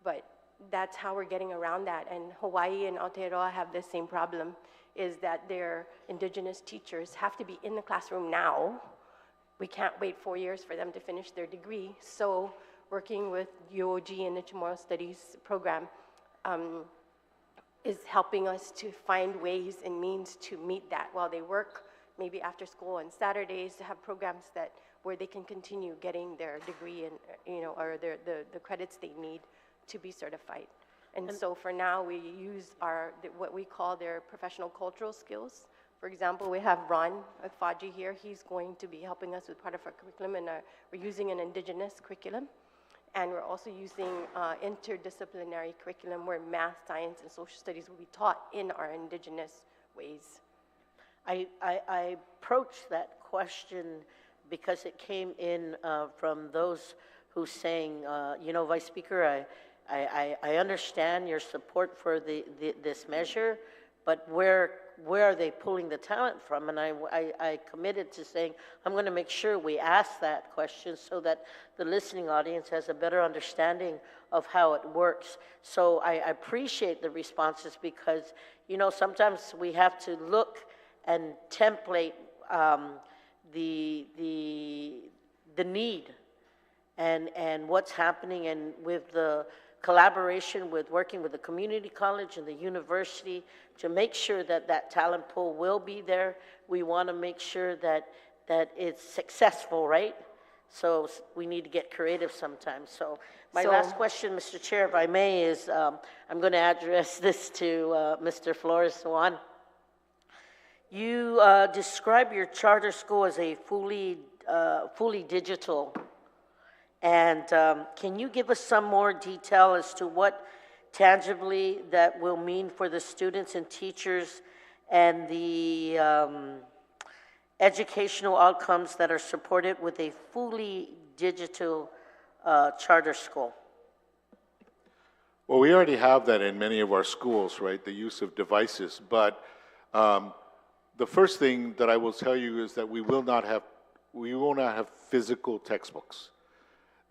but that's how we're getting around that. And Hawaii and Aotearoa have the same problem, is that their indigenous teachers have to be in the classroom now. We can't wait 4 years for them to finish their degree. So working with UOG and the Chamorro Studies program is helping us to find ways and means to meet that while they work, maybe after school on Saturdays, to have programs that where they can continue getting their degree and or the credits they need to be certified. And so for now, we use what we call their professional cultural skills. For example, we have Ron Faji here. He's going to be helping us with part of our curriculum, and we're using an indigenous curriculum. And we're also using interdisciplinary curriculum where math, science, and social studies will be taught in our indigenous ways. I approached that question because it came in from those who saying, Vice Speaker, I understand your support for this measure, but where are they pulling the talent from? And I committed to saying, I'm going to make sure we ask that question so that the listening audience has a better understanding of how it works. So I appreciate the responses because, sometimes we have to look and template the need and what's happening, and with the collaboration with working with the community college and the university to make sure that talent pool will be there. We want to make sure that it's successful, right? So we need to get creative sometimes. So my last question, Mr. Chair, if I may, is I'm going to address this to Mr. Flores Juan. You describe your charter school as a fully digital. And can you give us some more detail as to what tangibly that will mean for the students and teachers and the educational outcomes that are supported with a fully digital charter school? Well, we already have that in many of our schools, right? The use of devices. But the first thing that I will tell you is that we will not have physical textbooks.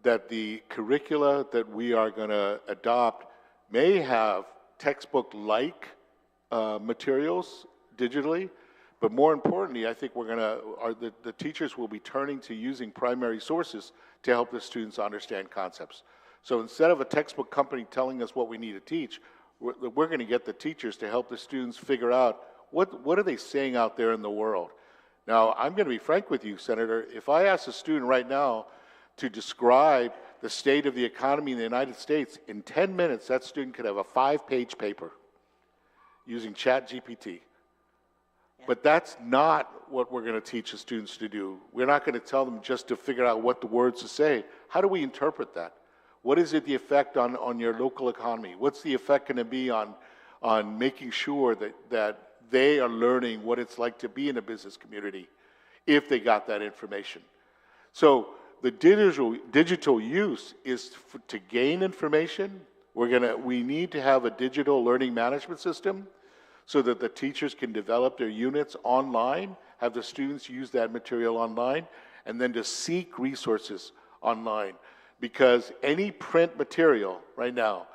That the curricula that we are going to adopt may have textbook-like materials digitally, but more importantly, I think the teachers will be turning to using primary sources to help the students understand concepts. So instead of a textbook company telling us what we need to teach, we're going to get the teachers to help the students figure out what are they saying out there in the world. Now, I'm going to be frank with you, Senator. If I ask a student right now to describe the state of the economy in the United States, in 10 minutes, that student could have a 5-page paper using ChatGPT. Yeah. But that's not what we're going to teach the students to do. We're not going to tell them just to figure out what the words to say. How do we interpret that? What is the effect on your local economy? What's the effect going to be on making sure that they are learning what it's like to be in a business community if they got that information? So the digital use is to gain information. We need to have a digital learning management system so that the teachers can develop their units online, have the students use that material online, and then to seek resources online. Because any print material right now,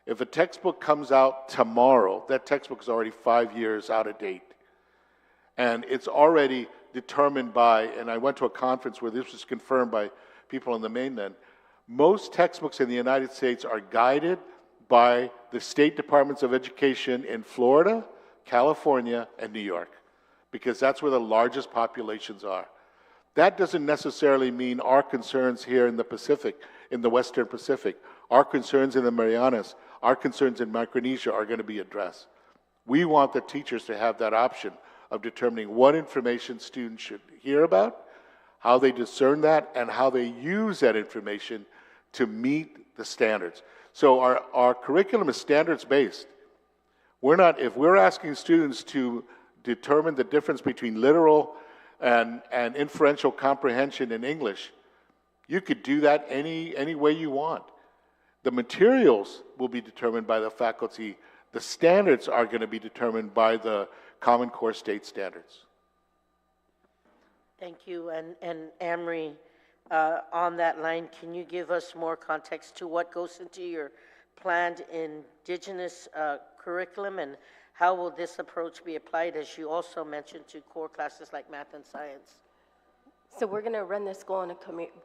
if a textbook comes out tomorrow, that textbook is already 5 years out of date. And it's already determined by, and I went to a conference where this was confirmed by people on the mainland, most textbooks in the United States are guided by the state departments of education in Florida, California, and New York, because that's where the largest populations are. That doesn't necessarily mean our concerns here in the Pacific, in the Western Pacific, our concerns in the Marianas, our concerns in Micronesia are going to be addressed. We want the teachers to have that option of determining what information students should hear about, how they discern that, and how they use that information to meet the standards. So our curriculum is standards-based. If we're asking students to determine the difference between literal and inferential comprehension in English, you could do that any way you want. The materials will be determined by the faculty. The standards are going to be determined by the Common Core state standards. Thank you. And Amory, on that line, can you give us more context to what goes into your planned indigenous curriculum, and how will this approach be applied, as you also mentioned, to core classes like math and science? So we're going to run the school on a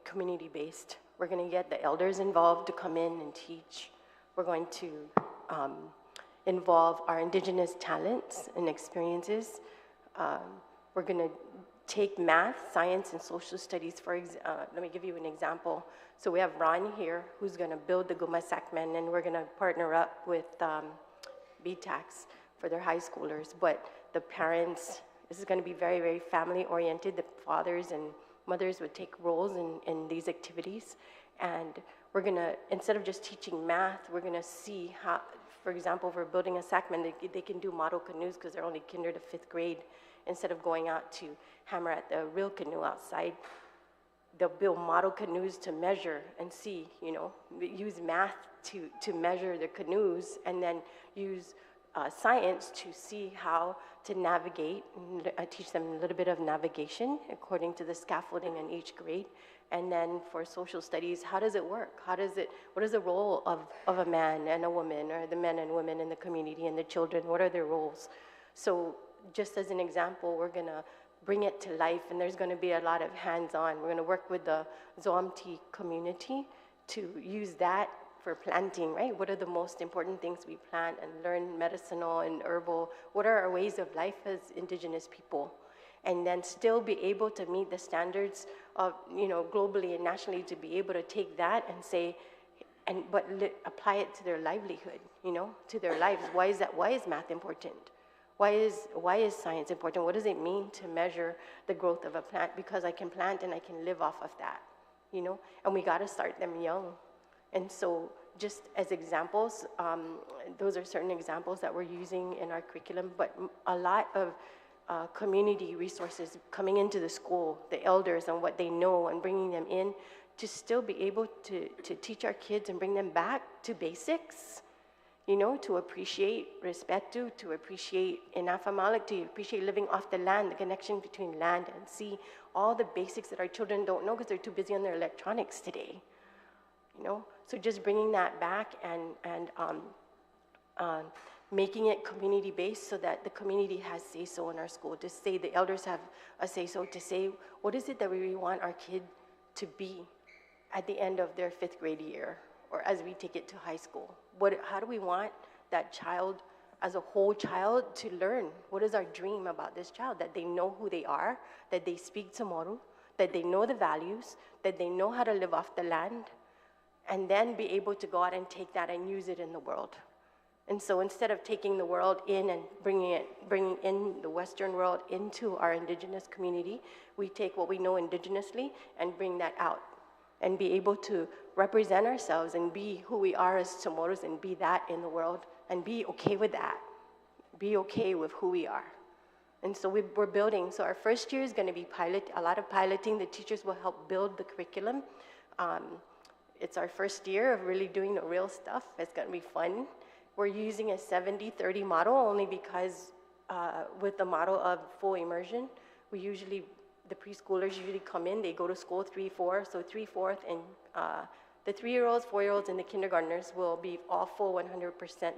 community-based. We're going to get the elders involved to come in and teach. We're going to involve our indigenous talents and experiences. We're going to take math, science, and social studies. Let me give you an example. So we have Ron here, who's going to build the Gumasakmen, and we're going to partner up with BTAX for their high schoolers. But the parents, this is going to be very, very family-oriented. The fathers and mothers would take roles in these activities. And we're going to, instead of just teaching math, we're going to see how, for example, if we're building a Sakman, they can do model canoes because they're only kinder to 5th grade. Instead of going out to hammer at the real canoe outside, they'll build model canoes to measure and see, use math to measure their canoes, and then use science to see how to navigate. I teach them a little bit of navigation according to the scaffolding in each grade. And then for social studies, how does it work? What is the role of a man and a woman, or the men and women in the community and the children? What are their roles? So just as an example, we're going to bring it to life, and there's going to be a lot of hands-on. We're going to work with the Zoamti community to use that for planting, right? What are the most important things we plant, and learn medicinal and herbal? What are our ways of life as indigenous people? And then still be able to meet the standards of, globally and nationally, to be able to take that and say, but apply it to their livelihood, to their lives. Why is that? Why is math important? Why is science important? What does it mean to measure the growth of a plant? Because I can plant and I can live off of that, And we got to start them young. And so, just as examples, those are certain examples that we're using in our curriculum. But a lot of community resources coming into the school, the elders and what they know, and bringing them in to still be able to teach our kids and bring them back to basics. To appreciate respeto, to appreciate inafamalik, to appreciate living off the land, the connection between land and sea, all the basics that our children don't know because they're too busy on their electronics today. So just bringing that back and making it community-based so that the community has say-so in our school, to say the elders have a say-so, to say what is it that we really want our kid to be at the end of their 5th grade year, or as we take it to high school. How do we want that child, as a whole child, to learn? What is our dream about this child? That they know who they are, that they speak Tomorrow, that they know the values, that they know how to live off the land, and then be able to go out and take that and use it in the world. And so instead of taking the world in and bringing in the Western world into our indigenous community, we take what we know indigenously and bring that out, and be able to represent ourselves and be who we are as Chamorros, and be that in the world, and be okay with that. Be okay with who we are. And so we're building. So our first year is going to be a lot of piloting. The teachers will help build the curriculum. It's our first year of really doing the real stuff. It's going to be fun. We're using a 70-30 model only because with the model of full immersion, the preschoolers usually come in, they go to school 3-4, so 3/4, and the 3-year-olds, 4-year-olds, and the kindergartners will be all full 100%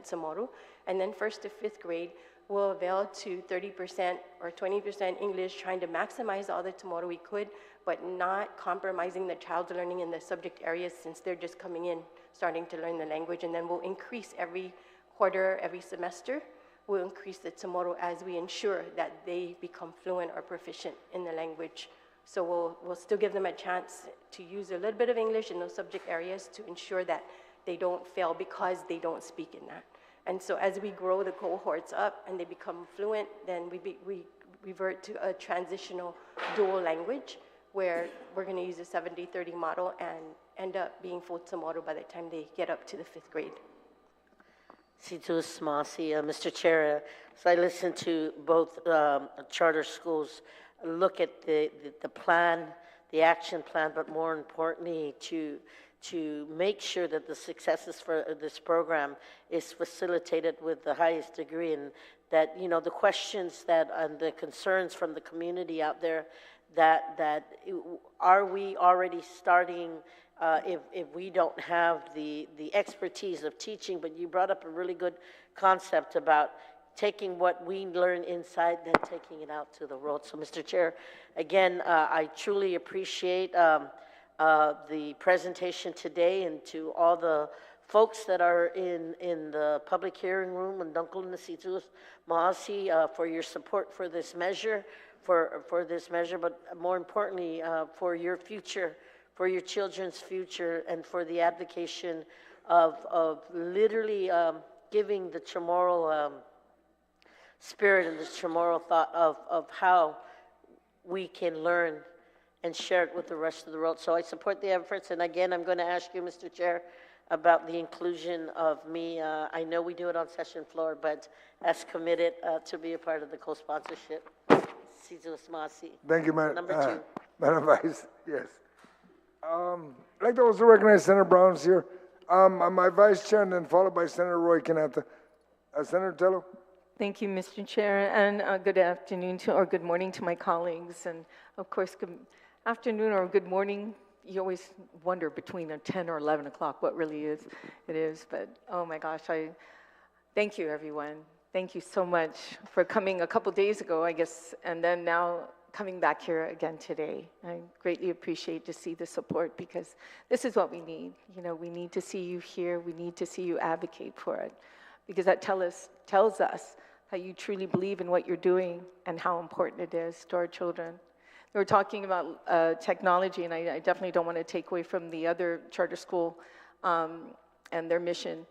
Chamorro, and then 1st to 5th grade will avail to 30% or 20% English, trying to maximize all the Chamorro we could, but not compromising the child's learning in the subject areas since they're just coming in. starting to learn the language, and then we'll increase every quarter, every semester. We'll increase the tomorrow as we ensure that they become fluent or proficient in the language. So we'll still give them a chance to use a little bit of English in those subject areas to ensure that they don't fail because they don't speak in that. And so as we grow the cohorts up and they become fluent, then we revert to a transitional dual language where we're going to use a 70-30 model and end up being full tomorrow by the time they get up to the 5th grade. Situs Masi, Mr. Chair, so I listened to both charter schools look at the plan, the action plan, but more importantly to make sure that the successes for this program is facilitated with the highest degree, and that, you know, the questions that and the concerns from the community out there, that are we already starting if we don't have the expertise of teaching. But you brought up a really good concept about taking what we learn inside, then taking it out to the world. So, Mr. Chair, again, I truly appreciate the presentation today, and to all the folks that are in the public hearing room, and Dunkle Nasitus Maasi, for your support for this measure, but more importantly, for your future, for your children's future, and for the advocation of literally giving the Chamorro spirit and the Chamorro thought of how we can learn and share it with the rest of the world. So I support the efforts, and again, I'm going to ask you, Mr. Chair, about the inclusion of me. I know we do it on session floor, but as committed to be a part of the co-sponsorship. Thank you, Number two. Madam Vice. Yes. I'd like to also recognize Senator Brown's here. My Vice Chair, and then followed by Senator Roy Canata. Senator Tello. Thank you, Mr. Chair, and good afternoon to, or good morning to my colleagues, and of course, good afternoon or good morning. You always wonder between 10 or 11 o'clock what really it is, but oh my gosh, thank you, everyone. Thank you so much for coming a couple days ago, I guess, and then now coming back here again today. I greatly appreciate to see the support, because this is what we need. You know, we need to see you here. We need to see you advocate for it, because that tells us how you truly believe in what you're doing and how important it is to our children. We were talking about technology, and I definitely don't want to take away from the other charter school and their mission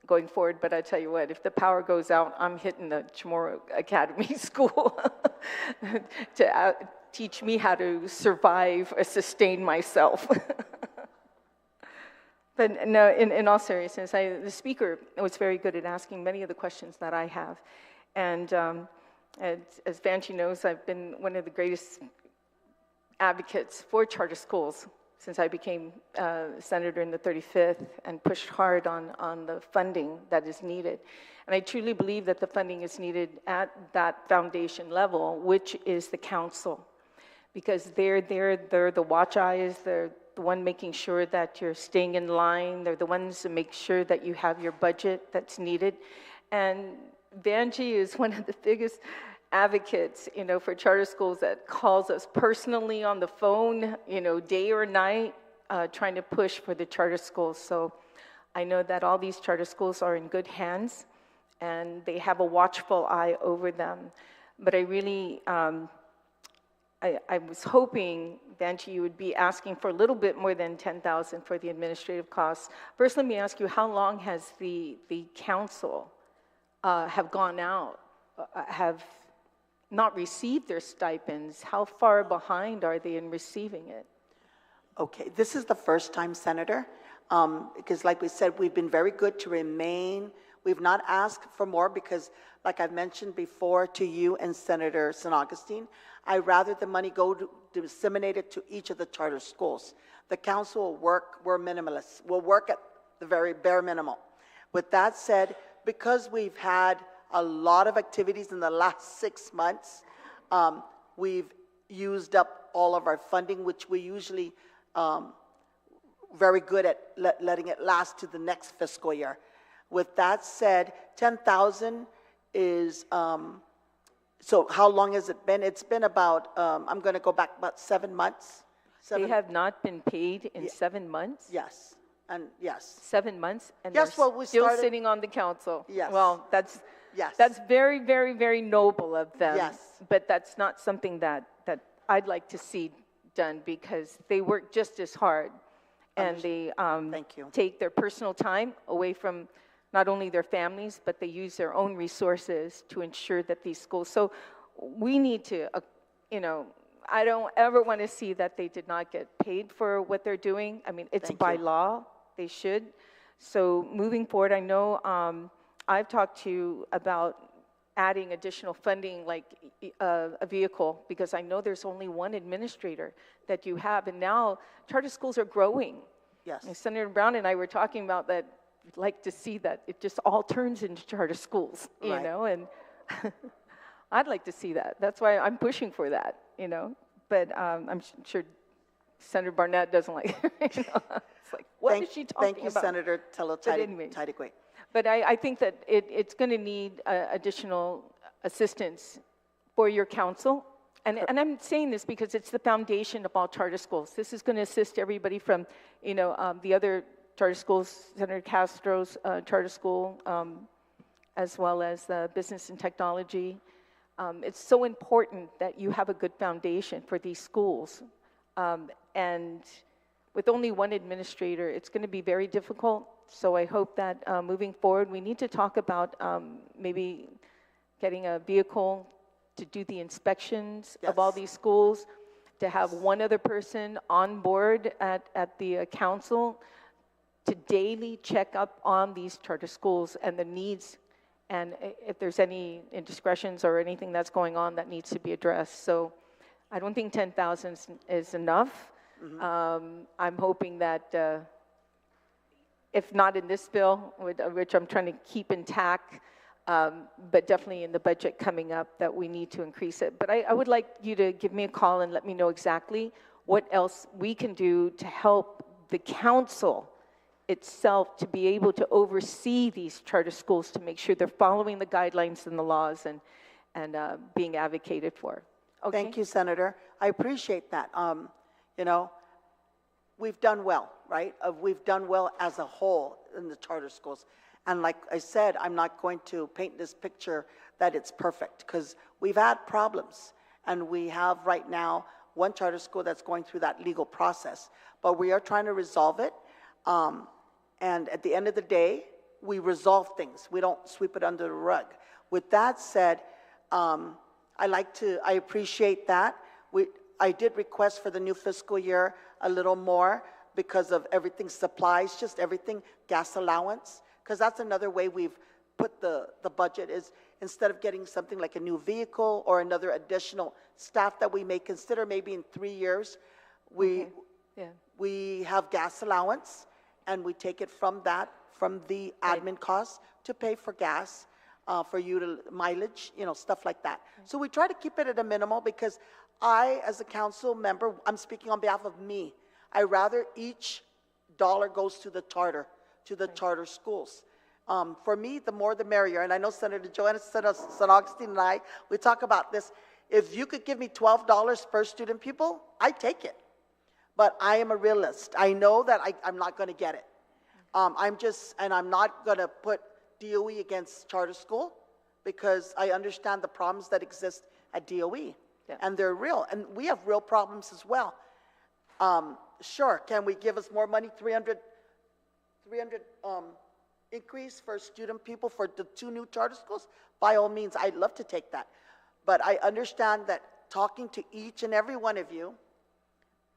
going forward, but I tell you what, if the power goes out, I'm hitting the Chamorro Academy School to teach me how to survive or sustain myself. But no, in all seriousness, the speaker was very good at asking many of the questions that I have. And as Banshee knows, I've been one of the greatest advocates for charter schools since I became senator in the 35th, and pushed hard on the funding that is needed. And I truly believe that the funding is needed at that foundation level, which is the council, because they're the watch eyes, they're the one making sure that you're staying in line, they're the ones that make sure that you have your budget that's needed. And Banshee is one of the biggest advocates, you know, for charter schools, that calls us personally on the phone, you know, day or night, trying to push for the charter schools. So I know that all these charter schools are in good hands, and they have a watchful eye over them. But I really, I was hoping, Banshee, you would be asking for a little bit more than $10,000 for the administrative costs. First, let me ask you, how long has the council have gone out, have not received their stipends? How far behind are they in receiving it? Okay, this is the first time, Senator, because like we said, we've been very good to remain. We've not asked for more because, like I've mentioned before to you and Senator St. Augustine, I'd rather the money go to disseminate it to each of the charter schools. The council will work, we're minimalists, we'll work at the very bare minimum. With that said, because we've had a lot of activities in the last 6 months, we've used up all of our funding, which we usually very good at letting it last to the next fiscal year. With that said, 10,000 is, so how long has it been? It's been about, I'm going to go back about 7 months. They have not been paid in 7 months? Yes. And yes, 7 months, and Yes, they're well, we still started- sitting on the council. Yes. Well, that's yes. very, very, very noble of them. Yes. But that's not something that I'd like to see done, because they work just as hard, and they Thank you. take their personal time away from not only their families, but they use their own resources to ensure that these schools. So we need to, I don't ever want to see that they did not get paid for what they're doing. I mean, it's Thank by you. law, they should. So moving forward, I know I've talked to you about adding additional funding, like a vehicle, because I know there's only one administrator that you have, and now charter schools are growing. Yes. And Senator Brown and I were talking about that. We'd like to see that it just all turns into charter schools, you Right. know, and I'd like to see that. That's why I'm pushing for that, but I'm sure Senator Barnett doesn't like it. It's like, what is she talking Thank you, about? Senator But anyway. Tidegway. But I think that it's going to need additional assistance for your council. And I'm saying this because it's the foundation of all charter schools. This is going to assist everybody from, the other charter schools, Senator Castro's charter school, as well as the business and technology. It's so important that you have a good foundation for these schools. And with only one administrator, it's going to be very difficult. So I hope that moving forward, we need to talk about maybe getting a vehicle to do the inspections of all Yes. these schools, to have one other person on board at the council to daily check up on these charter schools and the needs, and if there's any indiscretions or anything that's going on that needs to be addressed. So I don't think 10,000 is enough. I'm hoping that if not in this bill, which I'm trying to keep intact, but definitely in the budget coming up, that we need to increase it. But I would like you to give me a call and let me know exactly what else we can do to help the council itself to be able to oversee these charter schools, to make sure they're following the guidelines and the laws and being advocated for. Okay? Thank you, Senator. I appreciate that. We've done well, right? We've done well as a whole in the charter schools. And like I said, I'm not going to paint this picture that it's perfect, because we've had problems. And we have right now one charter school that's going through that legal process. But we are trying to resolve it. And at the end of the day, we resolve things. We don't sweep it under the rug. With that said, I appreciate that. I did request for the new fiscal year a little more because of everything, supplies, just everything, gas allowance, because that's another way we've put the budget, is instead of getting something like a new vehicle or another additional staff that we may consider maybe in 3 years, we have gas allowance, and we take it from the admin costs to pay for gas, for mileage, stuff like that. So we try to keep it at a minimal, because I, as a council member, I'm speaking on behalf of me, I rather each dollar goes to the charter schools. For me, the more the merrier. And I know Senator Joanna San Agustin and I, we talk about this. If you could give me $12 per student pupil, I take it. But I am a realist. I know that I'm not going to get it. I'm not going to put DOE against charter school, because I understand the problems that exist at DOE. Yeah. And they're real. And we have real problems as well. Sure, can we give us more money, 300 increase for student people for the 2 new charter schools? By all means, I'd love to take that. But I understand that talking to each and every one of you,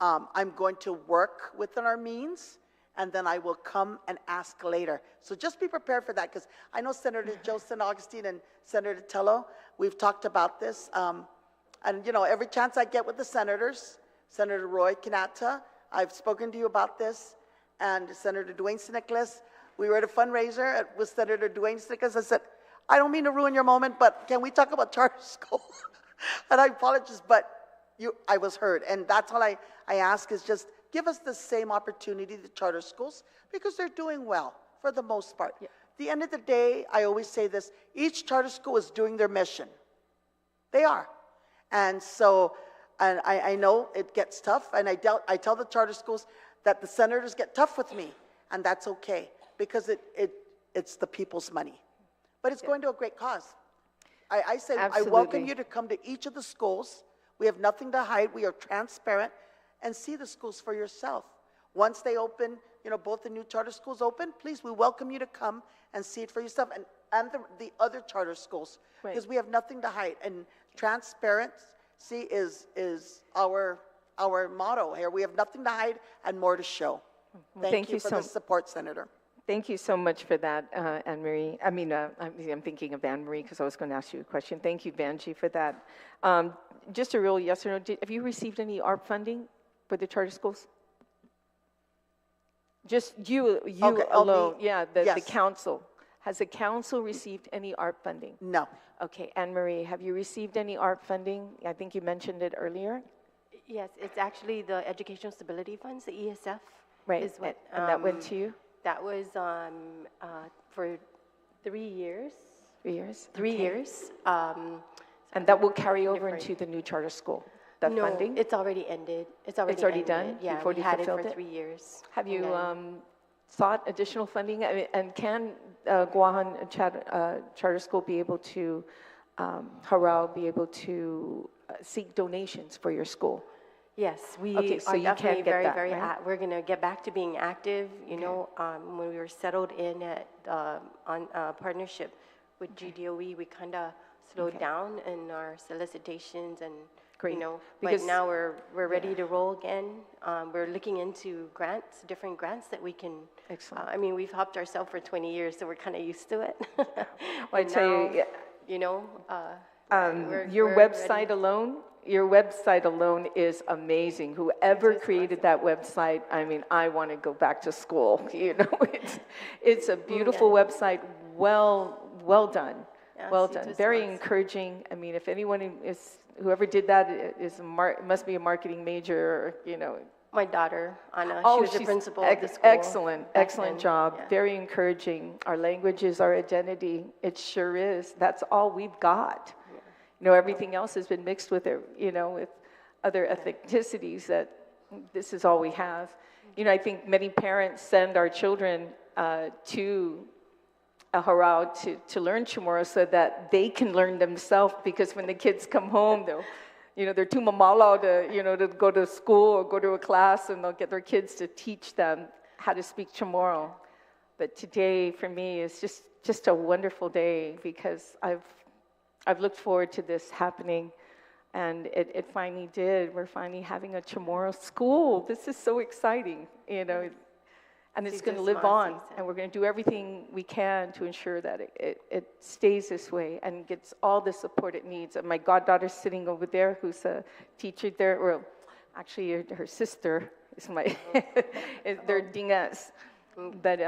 I'm going to work within our means, and then I will come and ask later. So just be prepared for that, because I know Senator Joe San Agustin and Senator Tello, we've talked about this. And every chance I get with the senators, Senator Roy Kanata, I've spoken to you about this, and Senator Dwayne Siniclas, we were at a fundraiser with Senator Dwayne Siniclas. I said, I don't mean to ruin your moment, but can we talk about charter school? And I apologize, but I was heard. And that's all I ask, is just give us the same opportunity to charter schools, because they're doing well for the most part. Yeah. At the end of the day, I always say this, each charter school is doing their mission. They are. And so, and I know it gets tough, and I tell the charter schools that the senators get tough with me, and that's okay, because it's the people's money. But it's going to a great cause. I say, I welcome Absolutely. you to come to each of the schools. We have nothing to hide. We are transparent, and see the schools for yourself. Once they open, both the new charter schools open, please, we welcome you to come and see it for yourself, and the other charter schools, Right. because we have nothing to hide. And transparency is our motto here. We have nothing to hide and more to show. Thank you for the support, Senator. Thank you so much for that, Anne Marie. I'm thinking of Anne Marie because I was going to ask you a question. Thank you, Banji, for that. Just a real yes or no. Have you received any ARP funding for the charter schools? Just you Okay, alone. Yeah, the yes. council. Has the council received any ARP funding? No. Okay, Anne Marie, have you received any ARP funding? I think you mentioned it earlier. Yes, it's actually the Educational Stability Funds, the ESF. Right, Is what, and that went to you? That was for 3 years. 3 years? 3 Okay. years. And that will carry over different. into the new charter school, that No, funding? it's already ended. It's already already ended. done? Yeah, You've already we had it fulfilled for it? 3 years. Have And you then- sought additional funding? And can Guam Charter School be able to, Haral be able to seek donations for your school? Yes, we Okay, so are you can definitely get very, that, very. right? We're going to get back to being active. When we were settled in at on partnership with GDOE, we kind of slowed down in our solicitations and. Great, But because- now we're ready to roll again. We're looking into grants, different grants that we can. Excellent. We've helped ourselves for 20 years, so we're kind of used to it. I And tell now, you, we're- your we're website ready. your website alone is amazing. Whoever It's created that website, I want to go back to school. It's a beautiful website, well done, Yes, well it done, just very was. encouraging. If anyone whoever did that must be a marketing major, My daughter, Anna, Oh, she was the she's principal of the school. excellent back excellent then. job. Yeah. Very encouraging. Our language is our identity. It sure is. That's all we've got. Everything else has been mixed with it, with other ethnicities. That this is all we have. I think many parents send our children to a Haral to learn Chamorro so that they can learn themselves. Because when the kids come home, they're too mamala to go to school or go to a class, and they'll get their kids to teach them how to speak Chamorro. But today, for me, is just a wonderful day because I've looked forward to this happening, and it finally did. We're finally having a Chamorro school. This is so exciting, and it's going to live on, and we're going to do everything we can to ensure that it stays this way and gets all the support it needs. And my goddaughter's sitting over there, who's a teacher there, or actually her sister is they're dingas. But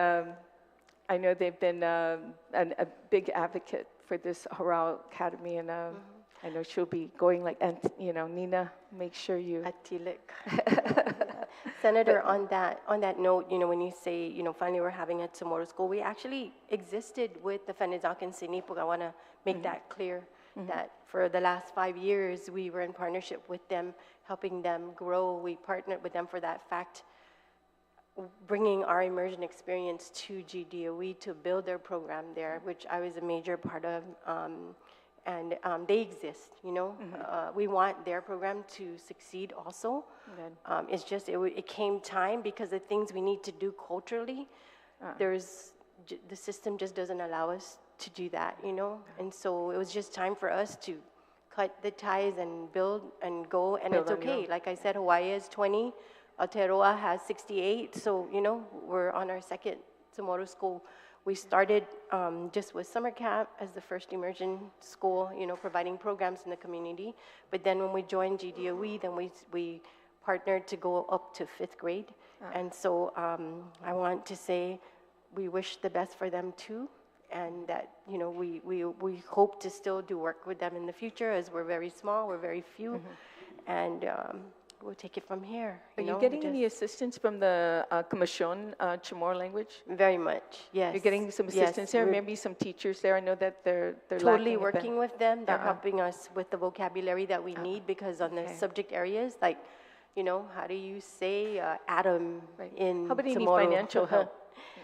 I know they've been a big advocate for this Haral Academy, and I know she'll be going Nina, make sure you... Atilik. Senator, on that note, when you say, finally we're having a Chamorro school, we actually existed with the Fenizak and Sinipug. I want to make that clear, that for the last 5 years, we were in partnership with them, helping them grow. We partnered with them for that fact, bringing our immersion experience to GDOE to build their program there, which I was a major part of. And they exist, we want their program to succeed also. It's just, it came time because the things we need to do culturally, the system just doesn't allow us to do that, And so it was just time for us to cut the ties and build and go, and it's okay. Like I said, Hawaii is 20, Aotearoa has 68, so, we're on our second Chamorro school. We started just with summer camp as the first immersion school, providing programs in the community. But then when we joined GDOE, then we partnered to go up to 5th grade. And so I want to say we wish the best for them too. And that, we hope to still do work with them in the future, as we're very small, we're very few. And we'll take it from here. Are you getting any assistance from the Commission Chamorro language? Very much, yes. You're getting some assistance there? we're Maybe some teachers there? I know that they're totally lacking a bit. working with them. They're helping us with the vocabulary that we need, because on the subject areas, like, how do you say atom in How about any Chamorro? financial help?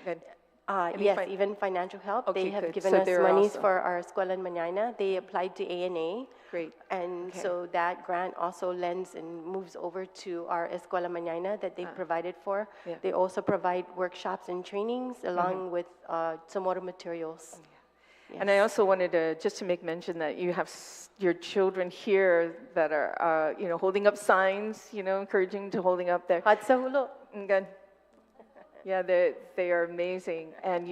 Good. Any Yes, fin- even financial help. Okay, They have good. given So us they're monies also- for our Escuela Mañana. They applied to ANA. Great. And Okay. so that grant also lends and moves over to our Escuela Mañana that they provided for. Yeah. They also provide workshops and trainings along with some other materials. And I also wanted to, just to make mention that you have your children here that are, holding up signs, encouraging to holding up their. Hatsahulo. Good. Yeah, they are amazing. And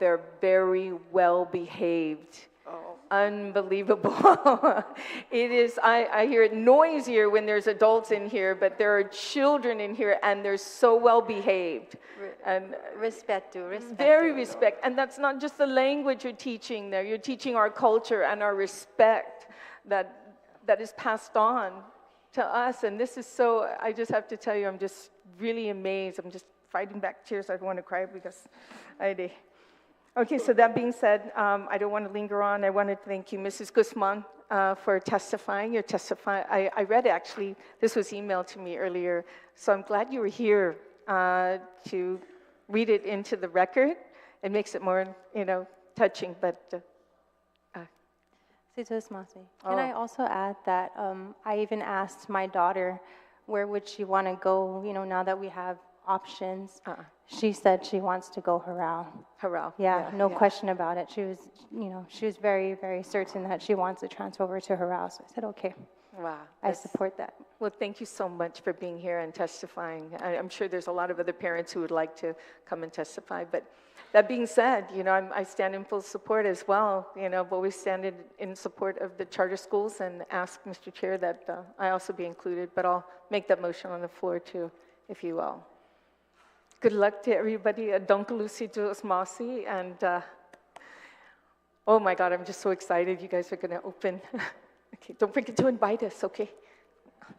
they're very well behaved. Unbelievable. It is, I hear it noisier when there's adults in here, but there are children in here and they're so well behaved. And Respect. very respect. And that's not just the language you're teaching there. You're teaching our culture and our respect that is passed on to us. And this is so, I just have to tell you, I'm just really amazed. I'm just fighting back tears. I don't want to cry because Okay, so that being said, I don't want to linger on. I want to thank you, Mrs. Guzman, for testifying. I read it, actually. This was emailed to me earlier. So I'm glad you were here to read it into the record. It makes it more, touching, but... Can I also add that I even asked my daughter where would she want to go, now that we have options. She said she wants to go Harao. Harao. Yeah, no question about it. She was very, very certain that she wants to transfer over to Harao. So I said, okay. Wow. I support that. Well, thank you so much for being here and testifying. I'm sure there's a lot of other parents who would like to come and testify. But that being said, I stand in full support as well. I've always stand in support of the charter schools and ask Mr. Chair that I also be included. But I'll make that motion on the floor too, if you will. Good luck to everybody. Donkalusi Masi. And oh my God, I'm just so excited. You guys are going to open. Okay, don't forget to invite us, okay?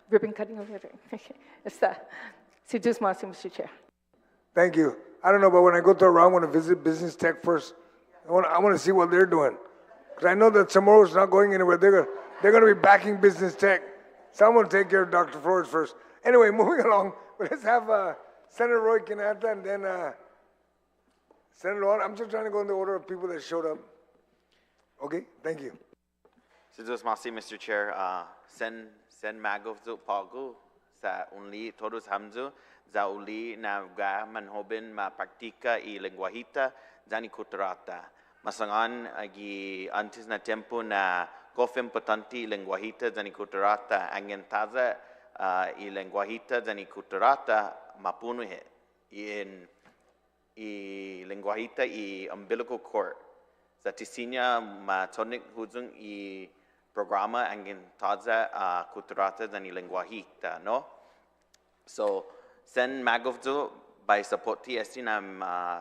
Ribbon cutting over there. Okay, it's that. Sidus Masi, Mr. Chair. Thank you. I don't know, but when I go to Iran, I want to visit Business Tech first. I want to see what they're doing. Because I know that Chamorro's not going anywhere. They're going to be backing Business Tech. Someone take care of Dr. Flores first. Anyway, moving along, let's have Senator Roy Canata and then Senator Juan. I'm just trying to go in the order of people that showed up. Okay, thank you. Sidus Masi, Mr. Chair, sen magov pagu sa unli todos hamzu za uli na ga manhobin ma praktika I lenguahita zani kutarata. Masangan agi antes na tempo na gofem importanti lenguahita zani kutarata angentaza I lenguahita zani kutarata mapuno in I lenguahita I umbilical cord. Sa tisinya ma tonic huzung I programa angin taza kutarata zani lenguahita, no? So, sen magovzo by support TSC nam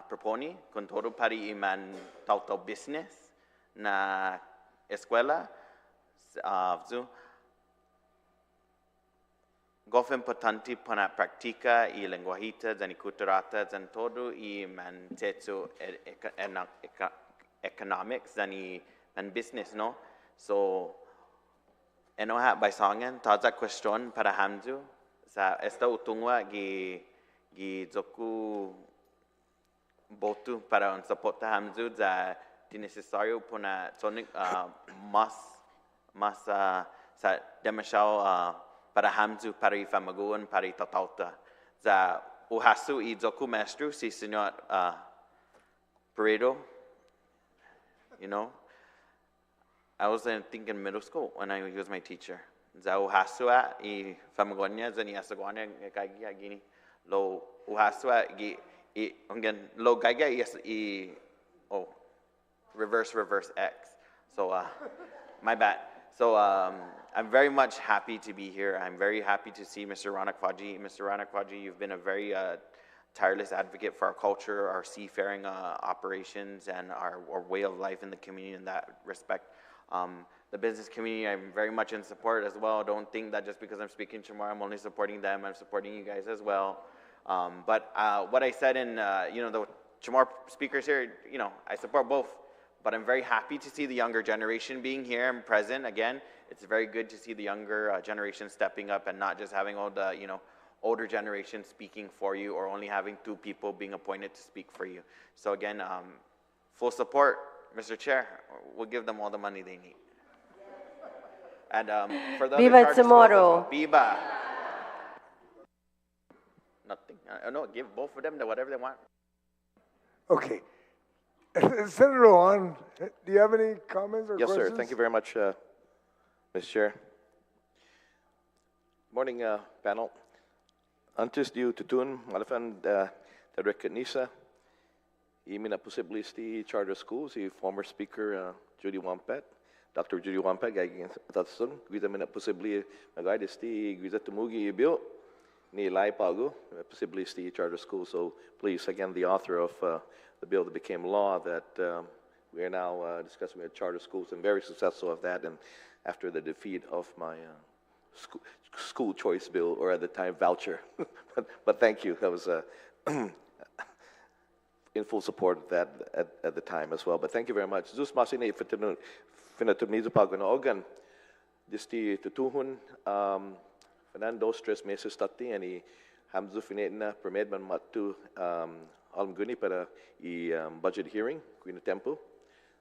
proponi con todo pari iman tauto business na escuela vzu gof importanti pana praktika I lenguahita zani kutarata zan todo iman tetsu economics zani man business, no? So, enoha by songen taza question para hamzu sa esta utungwa gi zoku botu para un support hamzu za necessário puna tonic mas sa demashao para hamzu para ifamaguan para tatauta za uhasu I zoku maestro si senor Paredo, I was thinking middle school when he was my teacher. Za uhasua I famagonya zani asagwana kagi agini lo uhasua I again lo gaga yes reverse X. So my bad. So I'm very much happy to be here. I'm very happy to see Mr. Ranak Faji. Mr. Ranak Faji, you've been a very tireless advocate for our culture, our seafaring operations, and our way of life in the community in that respect. The business community, I'm very much in support as well. Don't think that just because I'm speaking Chamorro, I'm only supporting them. I'm supporting you guys as well. But what I said in, the Chamorro speakers here, I support both. But I'm very happy to see the younger generation being here and present. Again, it's very good to see the younger generation stepping up and not just having all the, older generation speaking for you or only having 2 people being appointed to speak for you. So again, full support, Mr. Chair. We'll give them all the money they need. And for the other Viva charter schools as tomorrow. well, Viva. Nothing. No, give both of them whatever they want. Okay. Senator Rohan, do you have any comments or Yes, questions? sir. Thank you very much, Mr. Chair. Morning, panel. Antes de tutun, malafan da recogniza, imin na posibilis di charter schools, si former speaker Judy Wampet, Dr. Judy Wampet, gagawin tatsun, guida min na posibili magaydes di guida tumugi ibil, ni lai pago, posibilis di charter schools. So please, again, the author of the bill that became law that we are now discussing with charter schools, and very successful of that, and after the defeat of my school choice bill, or at the time voucher. but thank you. That was in full support of that at the time as well. But thank you very much. Zus masini finatunizo paganogan disti tutuhun Fernando 3 meses tati ani hamzu finetna permed man matu almguni para budget hearing kuina tempo.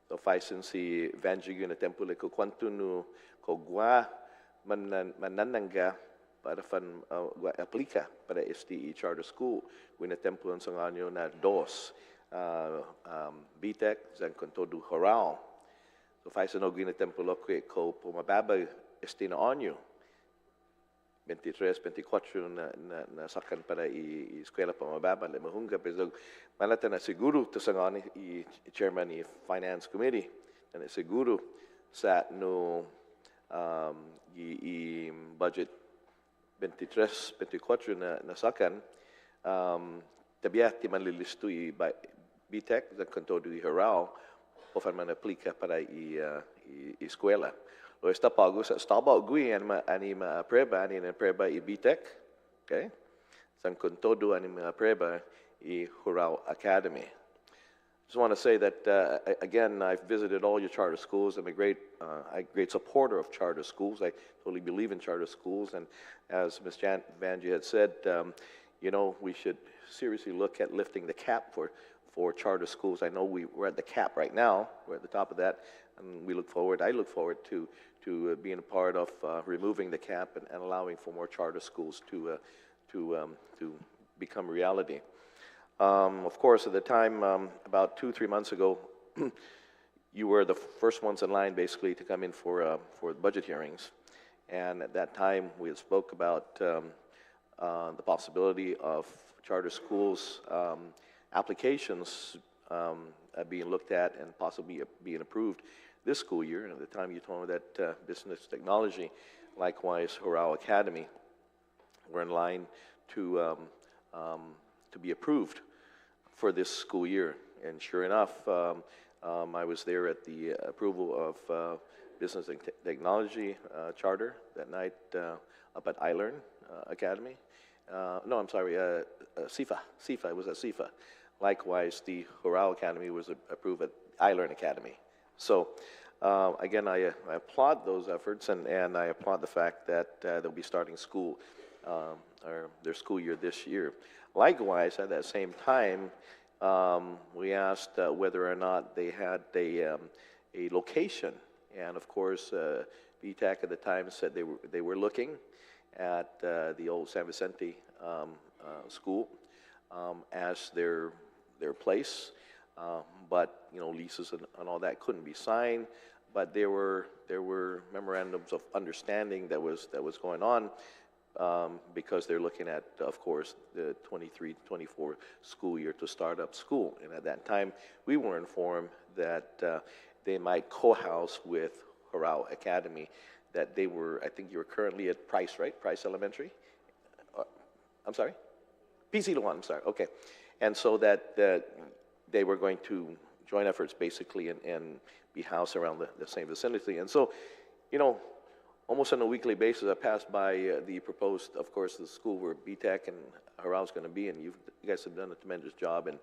So faisin si vanji kuina tempo le ko kwantu nu ko gua manananga para fan aplica para STE charter school kuina tempo ang sanganyo na dos BTEC zan con todo Horal. So faisin no kuina tempo lo ko pumababa STE na onyo 23, 24 na sakan para eskwela pamababa le mahunga pero malata na siguro to sangani chairman i finance committee na siguro sa no i budget 23, 24 na sakan tabiati man lilisto i BTEC da kantodo i Horal o fan man aplica para eskwela. Lo está pago sa staba gui anima preba i BTEC, okay? San con todo anima preba i Horal Academy. Just want to say that again, I've visited all your charter schools. I'm a great supporter of charter schools. I totally believe in charter schools, and as Ms. Vanji had said, you know, we should seriously look at lifting the cap for charter schools. I know we're at the cap right now. We're at the top of that, and I look forward to being a part of removing the cap and allowing for more charter schools to become reality. Of course, at the time, about 2-3 months ago, you were the first ones in line basically to come in for budget hearings, and at that time we had spoke about the possibility of charter schools applications being looked at and possibly being approved this school year. And at the time you told me that business technology, likewise Horal Academy, were in line to be approved for this school year. And sure enough, I was there at the approval of business and technology charter that night up at iLearn Academy. No, I'm sorry, CIFA. It was at CIFA. Likewise, the Horal Academy was approved at iLearn Academy. So, again, I applaud those efforts, and I applaud the fact that they'll be starting school, or their school year this year. Likewise, at that same time, we asked whether or not they had a location, and of course, BTAC at the time said they were looking at the old San Vicente school as their place, but you know, leases and all that couldn't be signed. But there were memorandums of understanding that was going on because they're looking at, of course, the 23-24 school year to start up school. And at that time, we were informed that they might co-house with Horal Academy. That they were, I think you were currently at Price, right? Price Elementary. I'm sorry. PC Luan, I'm sorry, okay. And so that they were going to join efforts basically and be housed around the same vicinity. And so, you know, almost on a weekly basis, I passed by the proposed, of course, the school where BTEC and Horal is going to be, and you guys have done a tremendous job in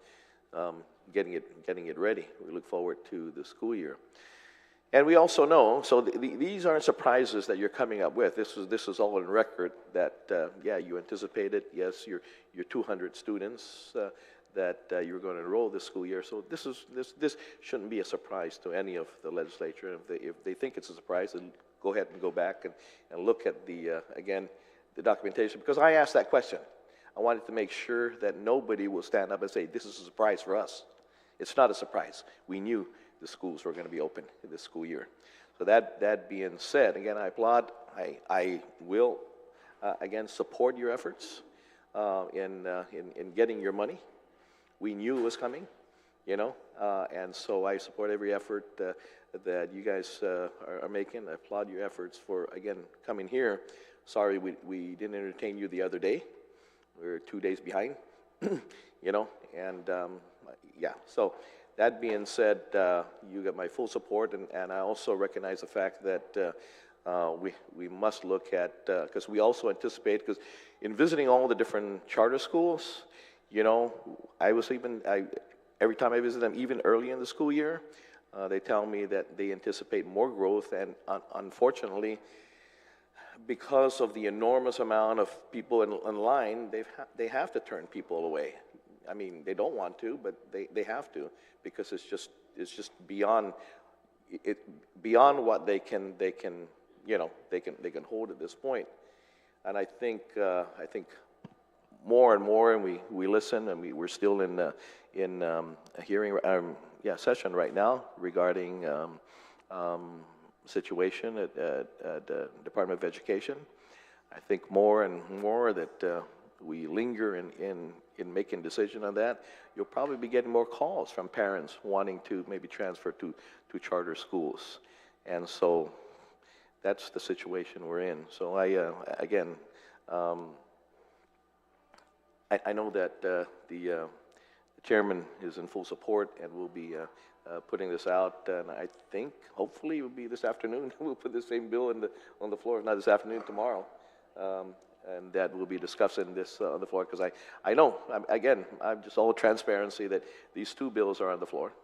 getting it ready. We look forward to the school year. And we also know, so these aren't surprises that you're coming up with. This is all on record that, yeah, you anticipated, yes, your 200 students that you're going to enroll this school year. So this shouldn't be a surprise to any of the legislature. If they think it's a surprise, then go ahead and go back and look at again, the documentation. Because I asked that question. I wanted to make sure that nobody will stand up and say, this is a surprise for us. It's not a surprise. We knew the schools were going to be open this school year. So that being said, again, I applaud. I will, again, support your efforts in getting your money. We knew it was coming, you know, and so I support every effort that you guys are making. I applaud your efforts for, again, coming here. Sorry we didn't entertain you the other day. We were 2 days behind, you know, and yeah, so that being said, you got my full support, and I also recognize the fact that we must look at, because we also anticipate, because in visiting all the different charter schools, you know, every time I visit them, even early in the school year, they tell me that they anticipate more growth, and unfortunately, because of the enormous amount of people in line, they have to turn people away. I mean, they don't want to, but they have to, because it's just beyond what they can you know, they can hold at this point. And I think more and more, and we listen, and we're still in a hearing session right now regarding situation at the Department of Education. I think more and more that we linger in making decision on that, you'll probably be getting more calls from parents wanting to maybe transfer to charter schools. And so that's the situation we're in. So again, I know that the chairman is in full support and will be putting this out, and I think hopefully it will be this afternoon. We'll put the same bill on the floor, not this afternoon, tomorrow. And that we'll be discussing this on the floor, because I know, again, I'm just all transparency that these two bills are on the floor,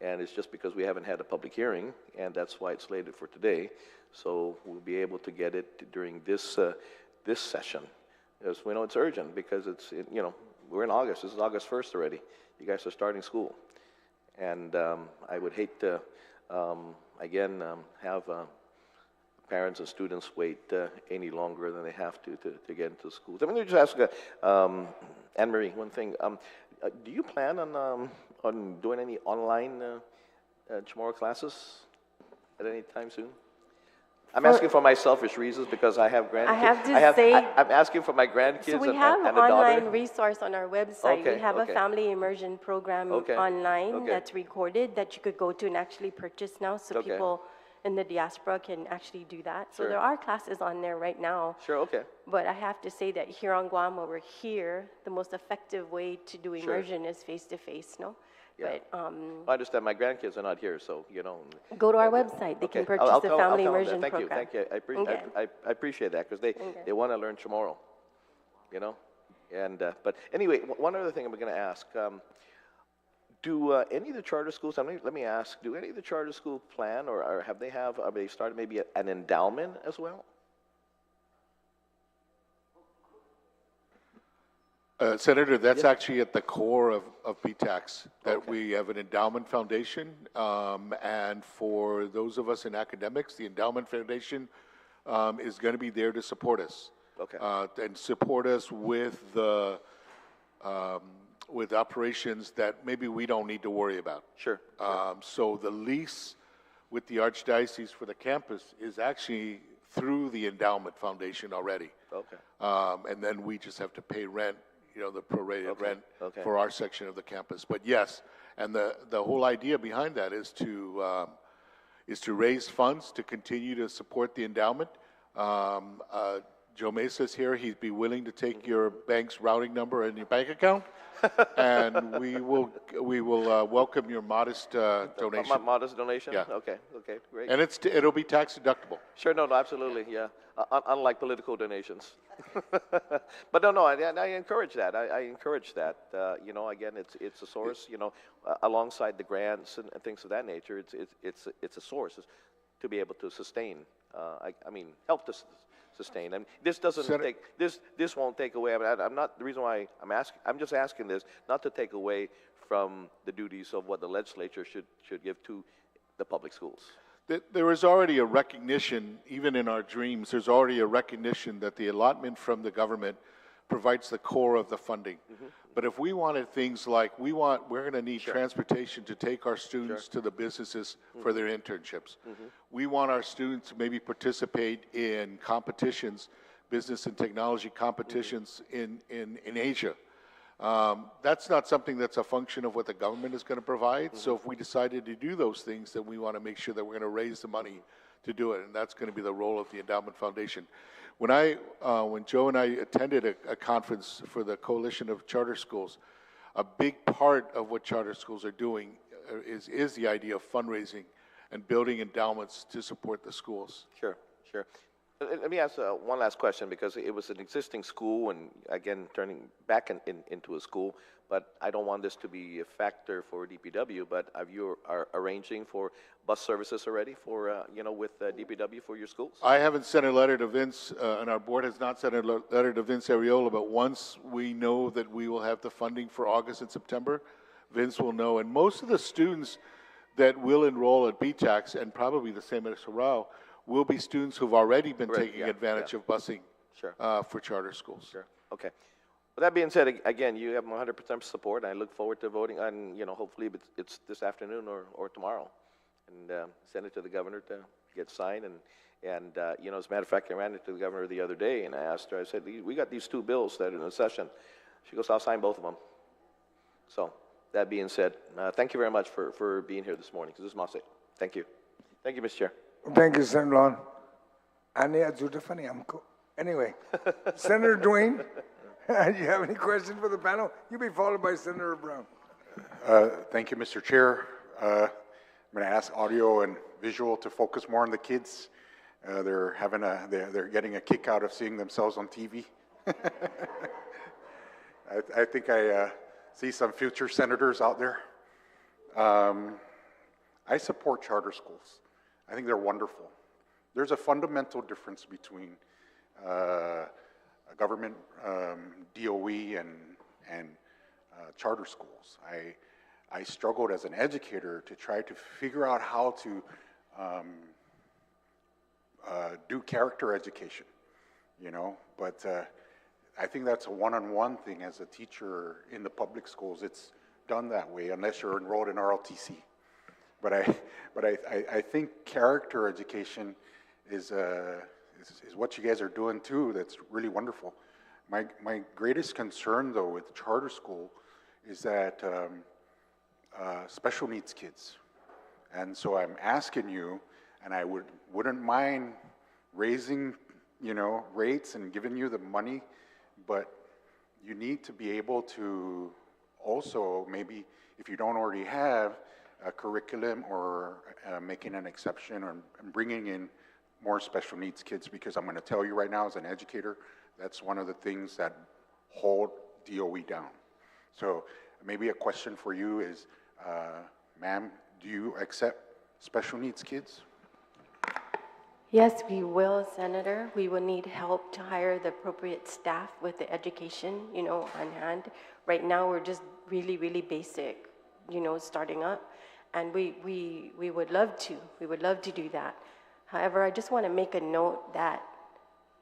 and it's just because we haven't had a public hearing, and that's why it's slated for today. So we'll be able to get it during this session, because we know it's urgent, because it's, you know, we're in August. This is August 1st already. You guys are starting school, and I would hate to again have parents and students wait any longer than they have to get into schools. I mean, let me just ask Anne-Marie one thing. Do you plan on doing any online tomorrow classes at any time soon? I'm asking for my selfish reasons because I have grandkids. I have to say, I'm asking for my grandkids so we and have a an daughter. online resource on our website. Okay, we have okay. a family immersion program online okay. that's recorded that you could go to and actually purchase now, so Okay. people in the diaspora can actually do that. So Sure. there are classes on there right now. Sure, okay. But I have to say that here on Guam, where we're here, the most effective way to do Sure. immersion is face-to-face, no? Yeah. But I understand my grandkids are not here, so, you know. go to our website. They can Okay, purchase the I'll family tell them immersion that. Thank program. you, thank you. Okay. I appreciate that, because they want to learn tomorrow, you know? And, but anyway, one other thing I'm going to ask. Do any of the charter schools, let me ask, do any of the charter schools plan, or are they started maybe an endowment as well? Senator, that's actually at the core of PTAX, that we have an endowment foundation, and for those of us in academics, the endowment foundation is going to be there to support us. Okay. And support us with the with operations that maybe we don't need to worry about. Sure. So the lease with the Archdiocese for the campus is actually through the endowment foundation already. Okay. And then we just have to pay rent, you know, the prorated rent Okay. for our section of the campus. But yes, and the whole idea behind that is to raise funds to continue to support the endowment, Joe Mesa's here. He'd be willing to take your bank's routing number and your bank account, and we will welcome your modest donation. Modest donation? Yeah. Okay, great. And it'll be tax deductible. Sure, no, absolutely, yeah. Unlike political donations. But no, I encourage that. I encourage that. Again, it's a source, alongside the grants and things of that nature, it's a source to be able to sustain, help to sustain. And this doesn't this won't take away, I'm not, the reason why I'm just asking this, not to take away from the duties of what the legislature should give to the public schools. There is already a recognition, even in our dreams, there's already a recognition that the allotment from the government provides the core of the funding. But if we wanted things like, we're going to need transportation to take our students to the businesses for their internships. We want our students to maybe participate in competitions, business and technology competitions in Asia. That's not something that's a function of what the government is going to provide. So if we decided to do those things, then we want to make sure that we're going to raise the money to do it, and that's going to be the role of the Endowment Foundation. When Joe and I attended a conference for the Coalition of Charter Schools, a big part of what charter schools are doing is the idea of fundraising and building endowments to support the schools. Sure. Let me ask one last question, because it was an existing school and, again, turning back into a school, but I don't want this to be a factor for DPW, but you are arranging for bus services already for, with DPW for your schools? I haven't sent a letter to Vince, and our board has not sent a letter to Vince Ariola, but once we know that we will have the funding for August and September, Vince will know. And most of the students that will enroll at BTAX, and probably the same at Sorrel, will be students who've already been taking advantage of busing for charter schools. Sure. Okay. With that being said, again, you have 100% support. I look forward to voting on, hopefully it's this afternoon or tomorrow, and send it to the governor to get signed. And as a matter of fact, I ran into the governor the other day, and I asked her, I said, we got these two bills that are in the session. She goes, I'll sign both of them. So, that being said, thank you very much for being here this morning, because this is Mase. Thank you. Thank you, Mr. Chair. Thank you, Senator Lon. Anyway, Senator Dwayne, do you have any questions for the panel? You'll be followed by Senator Brown. Thank you, Mr. Chair. I'm going to ask audio and visual to focus more on the kids. They're getting a kick out of seeing themselves on TV. I think I see some future senators out there. I support charter schools. I think they're wonderful. There's a fundamental difference between a government DOE and charter schools. I struggled as an educator to try to figure out how to do character education, but I think that's a one-on-one thing as a teacher in the public schools. It's done that way unless you're enrolled in RLTC. But I think character education is what you guys are doing too. That's really wonderful. My greatest concern though with charter school is that special needs kids, and so I'm asking you, and I wouldn't mind raising rates and giving you the money, but you need to be able to also, maybe if you don't already have a curriculum, or making an exception, or bringing in more special needs kids, because I'm going to tell you right now as an educator, that's one of the things that hold DOE down. So maybe a question for you is, ma'am, do you accept special needs kids? Yes, we will, Senator. We will need help to hire the appropriate staff with the education, on hand. Right now, we're just really, really basic, starting up. And we would love to do that. However, I just want to make a note that,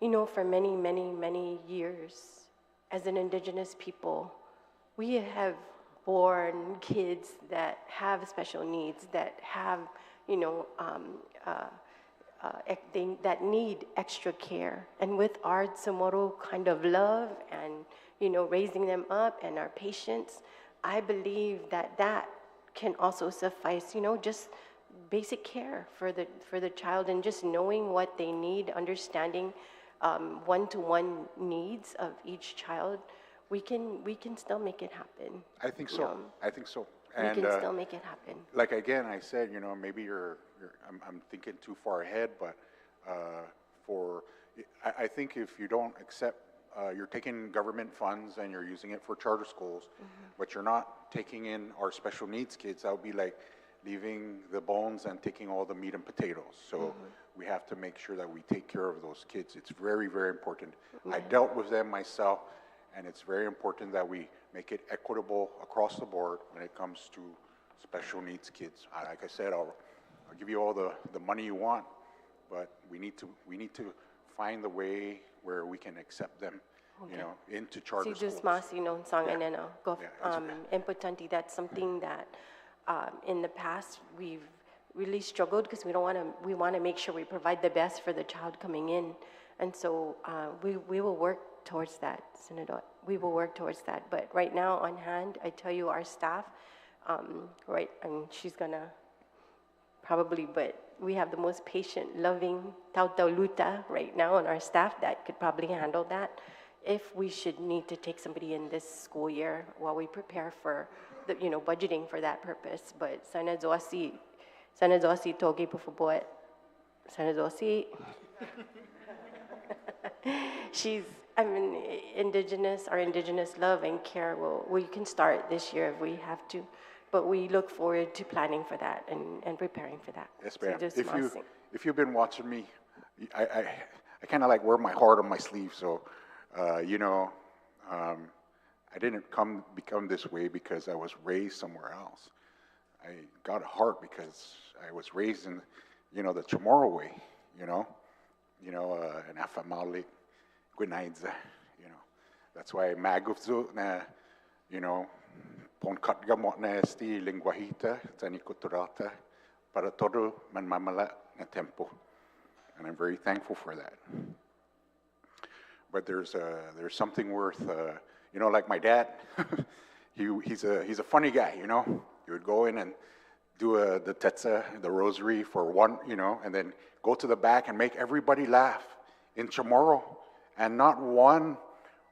for many, many, many years, as an indigenous people, we have born kids that have special needs, that have, that need extra care. And with our Tsamoro kind of love and, raising them up and our patience, I believe that can also suffice, just basic care for the child, and just knowing what they need, understanding one-to-one needs of each child, we can still make it happen. I think so. you know. I think so. We And can still make it happen. like again, I said, maybe I'm thinking too far ahead, but I think if you don't accept, you're taking government funds and you're using it for charter schools, but you're not taking in our special needs kids, that would be like leaving the bones and taking all the meat and potatoes. So we have to make sure that we take care of those kids. It's very, very important. I dealt with them myself, and it's very important that we make it equitable across the board when it comes to special needs kids. Like I said, I'll give you all the money you want, but we need to find the way where we can accept them, into charter schools. Importante. That's something that in the past we've really struggled because we want to make sure we provide the best for the child coming in, and so we will work towards that, Senator. We will work towards that. But right now, on hand, I tell you, our staff, right, and she's gonna probably, but we have the most patient, loving Tautau Luta right now on our staff that could probably handle that. If we should need to take somebody in this school year while we prepare for the, budgeting for that purpose. But Sana Zosi togi pufabot. Sana Zosi. She's, our indigenous love and care, we can start this year if we have to, but we look forward to planning for that and preparing for that. Yes, ma'am. So If you've been watching me, I kind of like wear my heart on my sleeve. So, I didn't become this way because I was raised somewhere else. I got a heart because I was raised in, the Chamorro way, and Afamalik, Gwinaidza, That's why magufzu na, ponkat gamot na esti linguahita, tani kuturata, para todo man mamala na tempo. And I'm very thankful for that. But there's something worth, like my dad, he's a funny guy, He would go in and do the tetza, the rosary for one, and then go to the back and make everybody laugh in Chamorro, and not one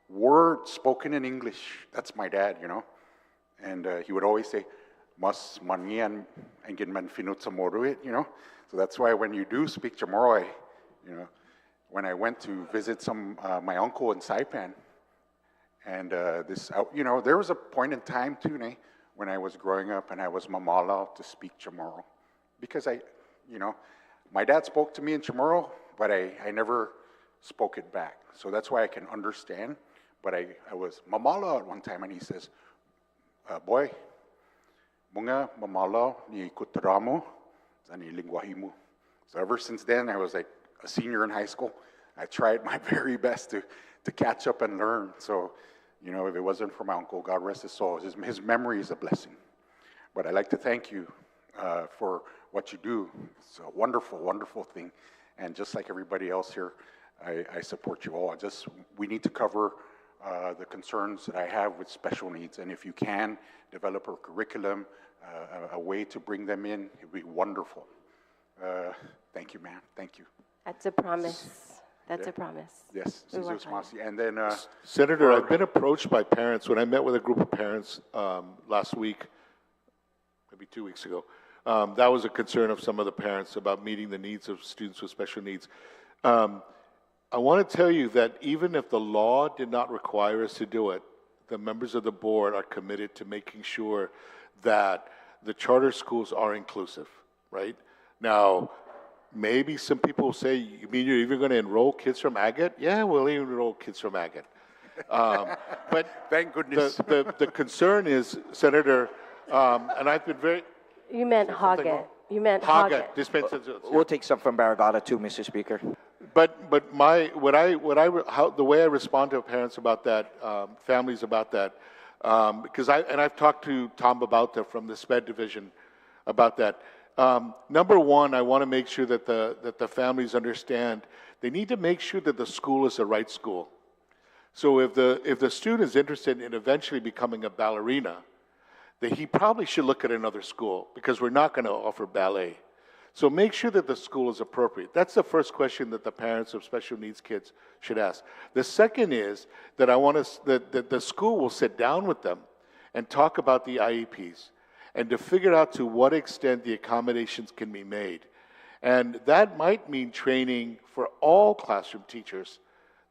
word spoken in English. That's my dad, And he would always say, "Mas manian engin man finut samoruit," So that's why when you do speak Chamorro, when I went to visit my uncle in Saipan, and there was a point in time too, when I was growing up and I was mamala to speak Chamorro, because my dad spoke to me in Chamorro, but I never spoke it back. So that's why I can understand. But I was mamala at one time, and he says, "Boy, munga mamala ni kutaramo, zani lingwahimu." So ever since then, I was like a senior in high school. I tried my very best to catch up and learn. So, if it wasn't for my uncle, God rest his soul, his memory is a blessing. But I'd like to thank you for what you do. It's a wonderful, wonderful thing. And just like everybody else here, I support you all. We need to cover the concerns that I have with special needs. And if you can develop a curriculum, a way to bring them in, it would be wonderful. Thank you, ma'am. Thank you. That's a promise. That's a promise. Yes, Jesus Masi. And then, Senator, I've been approached by parents when I met with a group of parents last week, maybe 2 weeks ago. That was a concern of some of the parents about meeting the needs of students with special needs. I want to tell you that even if the law did not require us to do it, the members of the board are committed to making sure that the charter schools are inclusive, right? Now, maybe some people will say, "You mean you're even going to enroll kids from Agate?" Yeah, we'll even enroll kids from Agate. But thank goodness. The concern is, Senator, and I've been very... You meant Haggett. You meant Haggett. We'll take some from Barragata too, Mr. Speaker. But the way I respond to parents about that, families about that, because I've talked to Tom Babauta from the SPED division about that. Number one, I want to make sure that the families understand they need to make sure that the school is the right school. So if the student is interested in eventually becoming a ballerina, that he probably should look at another school, because we're not going to offer ballet. So make sure that the school is appropriate. That's the first question that the parents of special needs kids should ask. The second is that I want that the school will sit down with them and talk about the IEPs and to figure out to what extent the accommodations can be made. And that might mean training for all classroom teachers,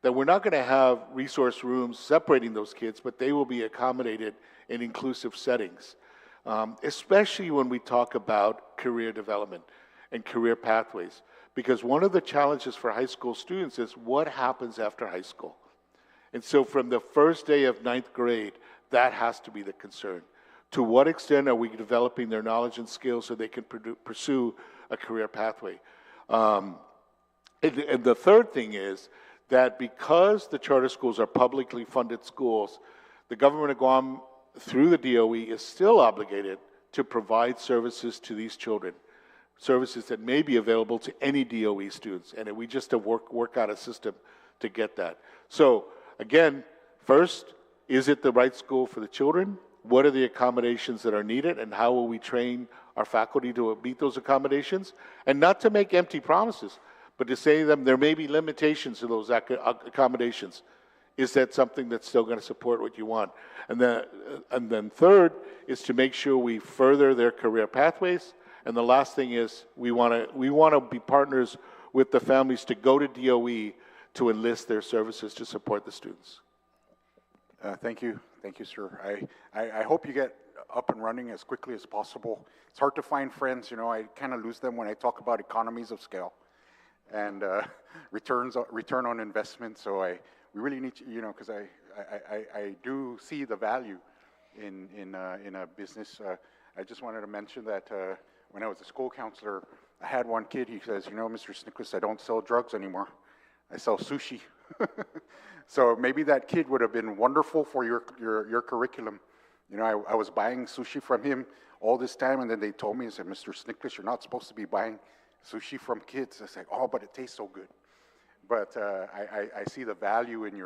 that we're not going to have resource rooms separating those kids, but they will be accommodated in inclusive settings, especially when we talk about career development and career pathways. Because one of the challenges for high school students is what happens after high school. And so from the first day of 9th grade, that has to be the concern. To what extent are we developing their knowledge and skills so they can pursue a career pathway? And the third thing is that because the charter schools are publicly funded schools, the government of Guam, through the DOE, is still obligated to provide services to these children, services that may be available to any DOE students, and we just have work out a system to get that. So again, first, is it the right school for the children? What are the accommodations that are needed, and how will we train our faculty to meet those accommodations? And not to make empty promises, but to say to them there may be limitations to those accommodations. Is that something that's still going to support what you want? And then third is to make sure we further their career pathways. And the last thing is we want to be partners with the families to go to DOE to enlist their services to support the students. Thank you, sir. I hope you get up and running as quickly as possible. It's hard to find friends, you know. I kind of lose them when I talk about economies of scale and return on investment. So we really need to, you know, because I do see the value in a business. I just wanted to mention that when I was a school counselor, I had one kid. He says, you know, Mr. Snickles, I don't sell drugs anymore. I sell sushi. So maybe that kid would have been wonderful for your curriculum. You know, I was buying sushi from him all this time, and then they told me, I said, Mr. Snickles, you're not supposed to be buying sushi from kids. I said, oh, but it tastes so good. But I see the value in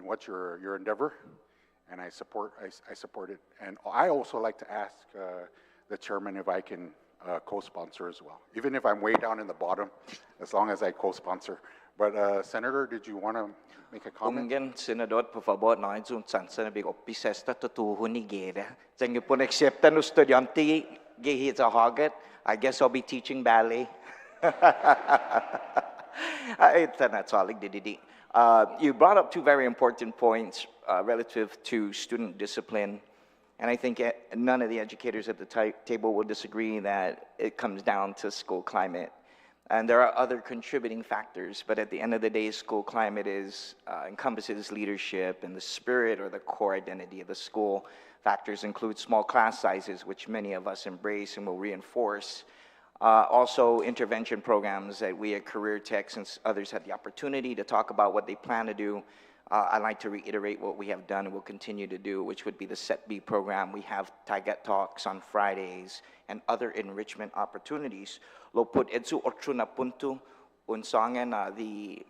what your endeavor, and I support it. And I also like to ask the chairman if I can co-sponsor as well, even if I'm way down in the bottom, as long as I co-sponsor. But Senator, did you want to make a comment? Senador, por favor, nós sansa big opisesta tutuhun ni gere. Thank you for accepting the estudiante gehit a haget. I guess I'll be teaching ballet. That's all. You brought up two very important points relative to student discipline. And I think none of the educators at the table will disagree that it comes down to school climate. And there are other contributing factors, but at the end of the day, school climate encompasses leadership and the spirit or the core identity of the school. Factors include small class sizes, which many of us embrace and will reinforce. Also, intervention programs that we at Career Tech, since others had the opportunity to talk about what they plan to do, I'd like to reiterate what we have done and will continue to do, which would be the Set B program. We have Target Talks on Fridays and other enrichment opportunities. Loput edsu otruna puntu unsangan the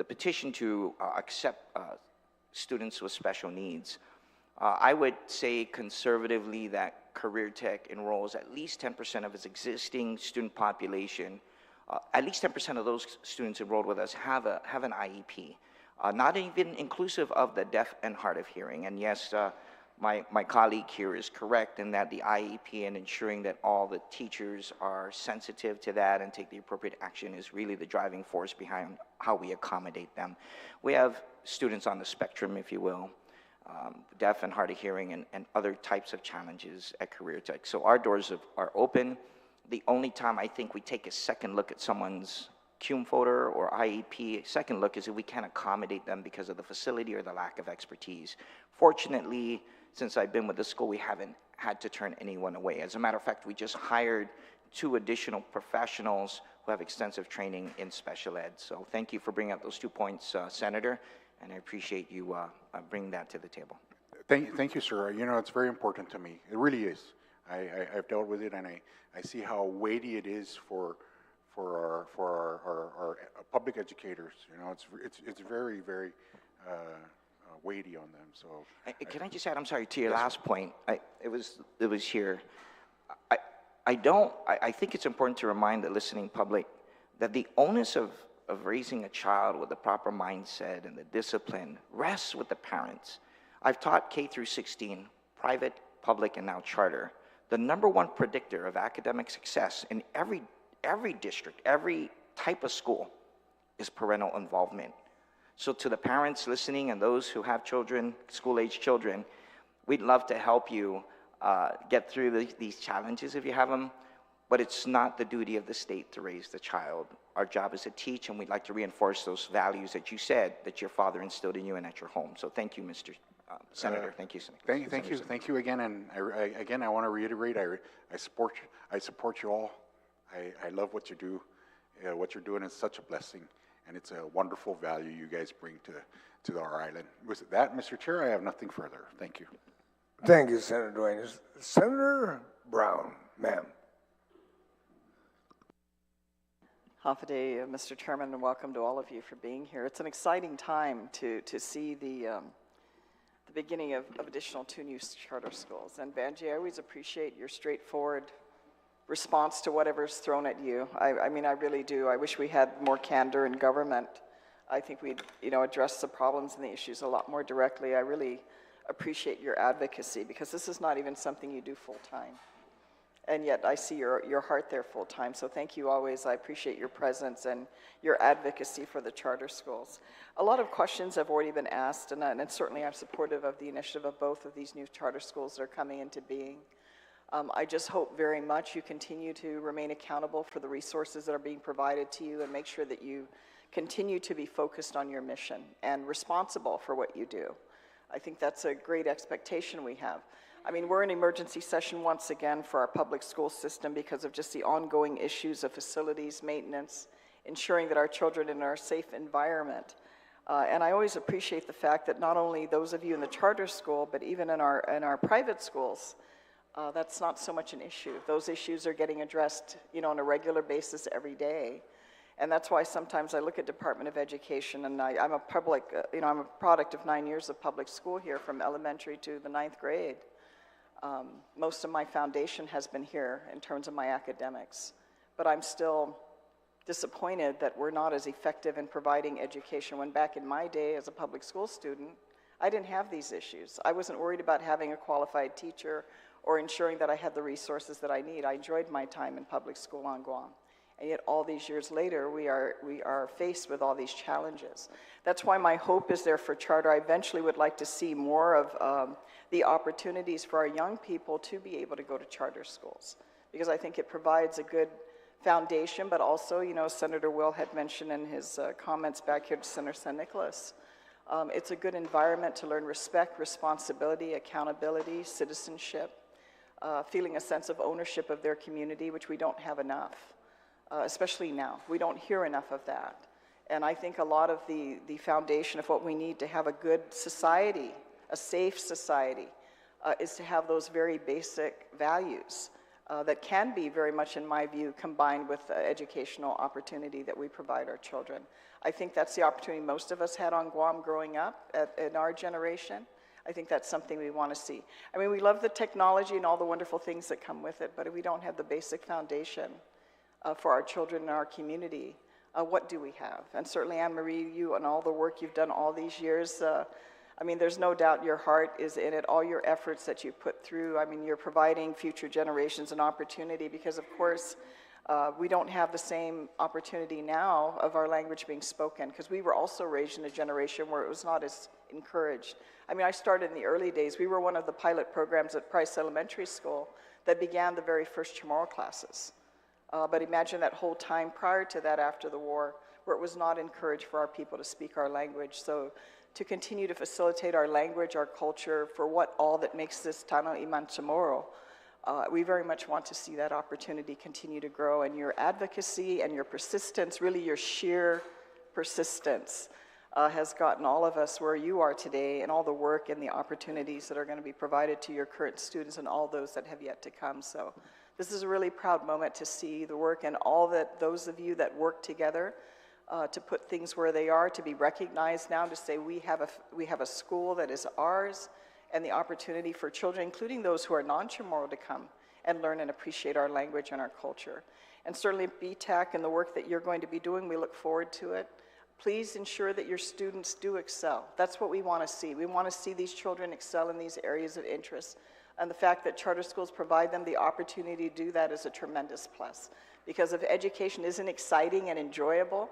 petition to accept students with special needs. I would say conservatively that Career Tech enrolls at least 10% of its existing student population. At least 10% of those students enrolled with us have an IEP. Not even inclusive of the deaf and hard of hearing. And yes, my colleague here is correct in that the IEP and ensuring that all the teachers are sensitive to that and take the appropriate action is really the driving force behind how we accommodate them. We have students on the spectrum, if you will, deaf and hard of hearing and other types of challenges at Career Tech. So our doors are open. The only time I think we take a second look at someone's CUME folder or IEP, second look is if we can't accommodate them because of the facility or the lack of expertise. Fortunately, since I've been with the school, we haven't had to turn anyone away. As a matter of fact, we just hired 2 additional professionals who have extensive training in special ed. So thank you for bringing up those 2 points, Senator, and I appreciate you bringing that to the table. Thank you, sir. You know, it's very important to me. It really is. I've dealt with it, and I see how weighty it is for our public educators. You know, it's very, very weighty on them. So can I just add? I'm sorry, to your last point. It was here. I think it's important to remind the listening public that the onus of raising a child with the proper mindset and the discipline rests with the parents. I've taught K through 16, private, public, and now charter. The number one predictor of academic success in every district, every type of school, is parental involvement. So to the parents listening and those who have children, school-age children, we'd love to help you get through these challenges if you have them, but it's not the duty of the state to raise the child. Our job is to teach, and we'd like to reinforce those values that you said that your father instilled in you and at your home. So thank you, Mr. Senator. Thank you, Senator. Thank you again. And I want to reiterate, I support you all. I love what you do. What you're doing is such a blessing, and it's a wonderful value you guys bring to our island. With that, Mr. Chair, I have nothing further. Thank you. Thank you, Senator Duenas. Senator Brown, ma'am. Hafide, Mr. Chairman, and welcome to all of you for being here. It's an exciting time to see the beginning of additional 2 new charter schools. And Banji, I always appreciate your straightforward response to whatever's thrown at you. I mean, I really do. I wish we had more candor in government. I think we'd, address the problems and the issues a lot more directly. I really appreciate your advocacy, because this is not even something you do full-time. And yet I see your heart there full-time. So thank you always. I appreciate your presence and your advocacy for the charter schools. A lot of questions have already been asked, and certainly I'm supportive of the initiative of both of these new charter schools that are coming into being. I just hope very much you continue to remain accountable for the resources that are being provided to you, and make sure that you continue to be focused on your mission and responsible for what you do. I think that's a great expectation we have. I mean, we're in emergency session once again for our public school system because of just the ongoing issues of facilities, maintenance, ensuring that our children are in our safe environment. And I always appreciate the fact that not only those of you in the charter school, but even in our private schools, that's not so much an issue. Those issues are getting addressed, on a regular basis every day. And that's why sometimes I look at Department of Education, and I'm a public, I'm a product of 9 years of public school here, from elementary to the 9th grade. Most of my foundation has been here in terms of my academics, but I'm still disappointed that we're not as effective in providing education, when back in my day as a public school student, I didn't have these issues. I wasn't worried about having a qualified teacher or ensuring that I had the resources that I need. I enjoyed my time in public school on Guam. And yet all these years later, we are faced with all these challenges. That's why my hope is there for charter. I eventually would like to see more of the opportunities for our young people to be able to go to charter schools, because I think it provides a good foundation, but also, Senator Will had mentioned in his comments back here to Senator San Nicolas, it's a good environment to learn respect, responsibility, accountability, citizenship, feeling a sense of ownership of their community, which we don't have enough. Especially now. We don't hear enough of that. And I think a lot of the foundation of what we need to have a good society, a safe society, is to have those very basic values that can be very much, in my view, combined with the educational opportunity that we provide our children. I think that's the opportunity most of us had on Guam growing up in our generation. I think that's something we want to see. I mean, we love the technology and all the wonderful things that come with it, but if we don't have the basic foundation for our children in our community, what do we have? And certainly, Anne-Marie, you and all the work you've done all these years, I mean, there's no doubt your heart is in it, all your efforts that you put through. I mean, you're providing future generations an opportunity because, of course, we don't have the same opportunity now of our language being spoken, because we were also raised in a generation where it was not as encouraged. I mean, I started in the early days. We were one of the pilot programs at Price Elementary School that began the very first Chamorro classes. But imagine that whole time prior to that, after the war, where it was not encouraged for our people to speak our language. So to continue to facilitate our language, our culture, for what all that makes this Tano Iman Chamorro, we very much want to see that opportunity continue to grow. And your advocacy and your persistence, really your sheer persistence, has gotten all of us where you are today, and all the work and the opportunities that are going to be provided to your current students and all those that have yet to come. So this is a really proud moment to see the work, and all that those of you that work together to put things where they are, to be recognized now, to say we have a school that is ours, and the opportunity for children, including those who are non-Chamorro, to come and learn and appreciate our language and our culture. And certainly BTAC and the work that you're going to be doing, we look forward to it. Please ensure that your students do excel. That's what we want to see. We want to see these children excel in these areas of interest. And the fact that charter schools provide them the opportunity to do that is a tremendous plus. Because if education isn't exciting and enjoyable,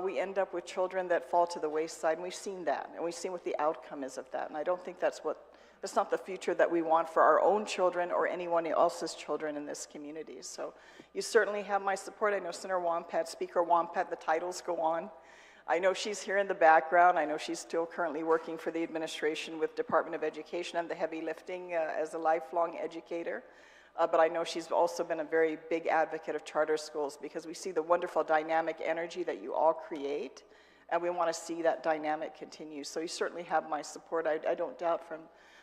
we end up with children that fall to the wayside, and we've seen that, and we've seen what the outcome is of that. And I don't think that's not the future that we want for our own children or anyone else's children in this community. So you certainly have my support. I know Senator Wampat, Speaker Wampat, the titles go on. I know she's here in the background. I know she's still currently working for the administration with Department of Education and the heavy lifting as a lifelong educator. But I know she's also been a very big advocate of charter schools because we see the wonderful dynamic energy that you all create, and we want to see that dynamic continue. So you certainly have my support. I don't doubt from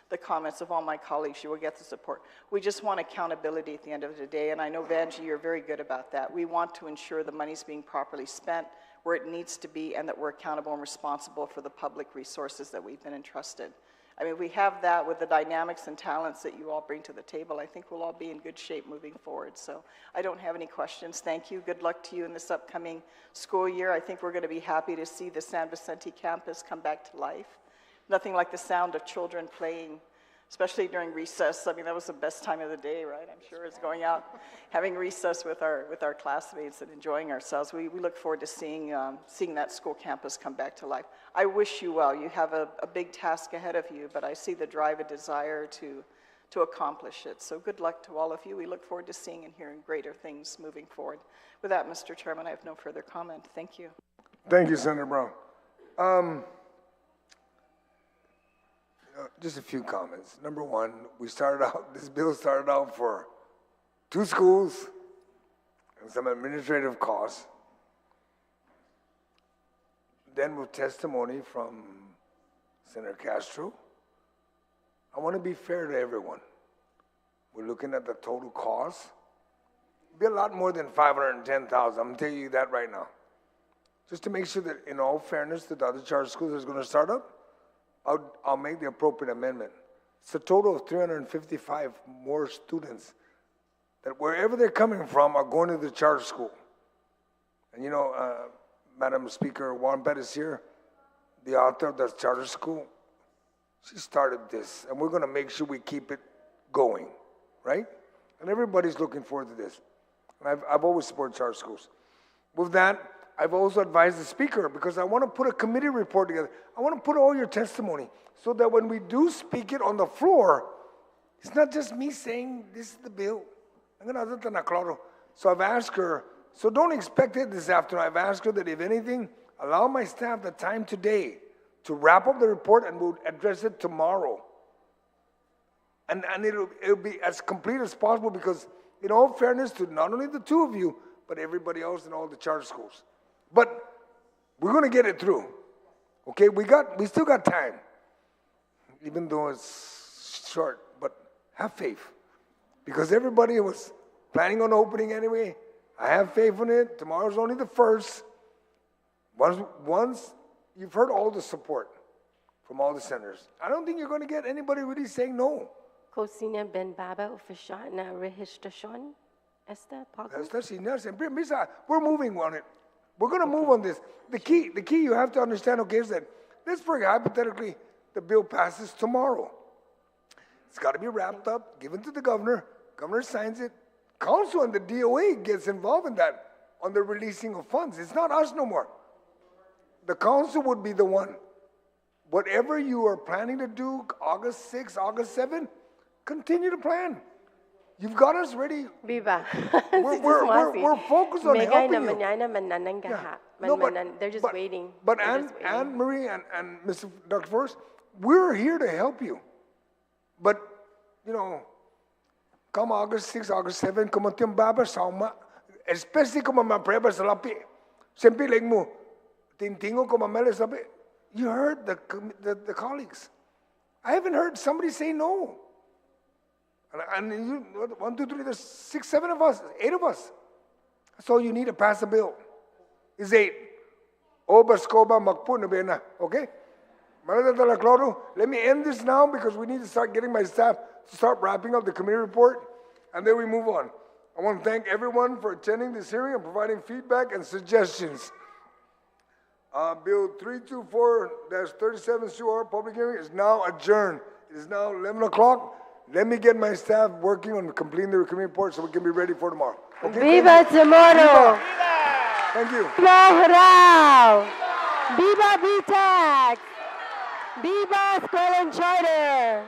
the comments of all my colleagues you will get the support. We just want accountability at the end of the day, and I know, Vanjie, you're very good about that. We want to ensure the money's being properly spent where it needs to be and that we're accountable and responsible for the public resources that we've been entrusted. I mean, we have that with the dynamics and talents that you all bring to the table. I think we'll all be in good shape moving forward. So I don't have any questions. Thank you. Good luck to you in this upcoming school year. I think we're going to be happy to see the San Vicente campus come back to life. Nothing like the sound of children playing, especially during recess. I mean, that was the best time of the day, right? I'm sure it's going out, having recess with our classmates and enjoying ourselves. We look forward to seeing that school campus come back to life. I wish you well. You have a big task ahead of you, but I see the drive and desire to accomplish it. So good luck to all of you. We look forward to seeing and hearing greater things moving forward. With that, Mr. Chairman, I have no further comment. Thank you. Thank you, Senator Brown. Just a few comments. Number one, this bill started out for 2 schools and some administrative costs. Then with testimony from Senator Castro. I want to be fair to everyone. We're looking at the total cost. It'll be a lot more than $510,000. I'm telling you that right now. Just to make sure that, in all fairness, to the other charter schools that's going to start up, I'll make the appropriate amendment. It's a total of 355 more students that wherever they're coming from are going to the charter school. And you know, Madam Speaker, Wampat is here, the author of the charter school. She started this, and we're going to make sure we keep it going, right? And everybody's looking forward to this. And I've always supported charter schools. With that, I've also advised the Speaker, because I want to put a committee report together. I want to put all your testimony so that when we do speak it on the floor, it's not just me saying, this is the bill. So I've asked her, so don't expect it this afternoon. I've asked her that if anything, allow my staff the time today to wrap up the report, and we'll address it tomorrow. And it'll be as complete as possible, because in all fairness to not only the 2 of you, but everybody else in all the charter schools. But we're going to get it through, okay? We still got time, even though it's short, but have faith, because everybody was planning on opening anyway. I have faith in it. Tomorrow's only the 1st. Once you've heard all the support from all the senators, I don't think you're going to get anybody really saying no. Cocina Ben Baba official na registration. We're moving on it. We're going to move on this. The key you have to understand, okay, is that, let's forget, hypothetically, the bill passes tomorrow. It's got to be wrapped up, given to the governor. Governor signs it. Council and the DOA gets involved in that, on the releasing of funds. It's not us no more. The council would be the one. Whatever you are planning to do, August 6, August 7, continue to plan. You've got us ready. Viva. We're focused on helping you. Yeah. No, they're just waiting. But Anne Marie and Mr. Dr. Forrest, we're here to help you. But, you know, come August 6, August 7, como tiyong baba sauma, especially como mapreba sa lapi. Siyempre, like mo, tintingo como mele sabi. You heard the colleagues. I haven't heard somebody say no. And you, 1, 2, 3, there's 6, 7 of us, 8 of us. That's all you need to pass a bill. Is 8. Obaskoba magpuna bena, okay? Let me end this now, because we need to start getting my staff to start wrapping up the committee report. and then we move on. I want to thank everyone for attending this hearing and providing feedback and suggestions. Bill 324-37 CR public hearing is now adjourned. It is now 11 o'clock. Let me get my staff working on completing the committee report so we can be ready for tomorrow. Okay, Viva tomorrow! Thank you. Viva Hurrah! Viva VTAC! Viva School and Charter!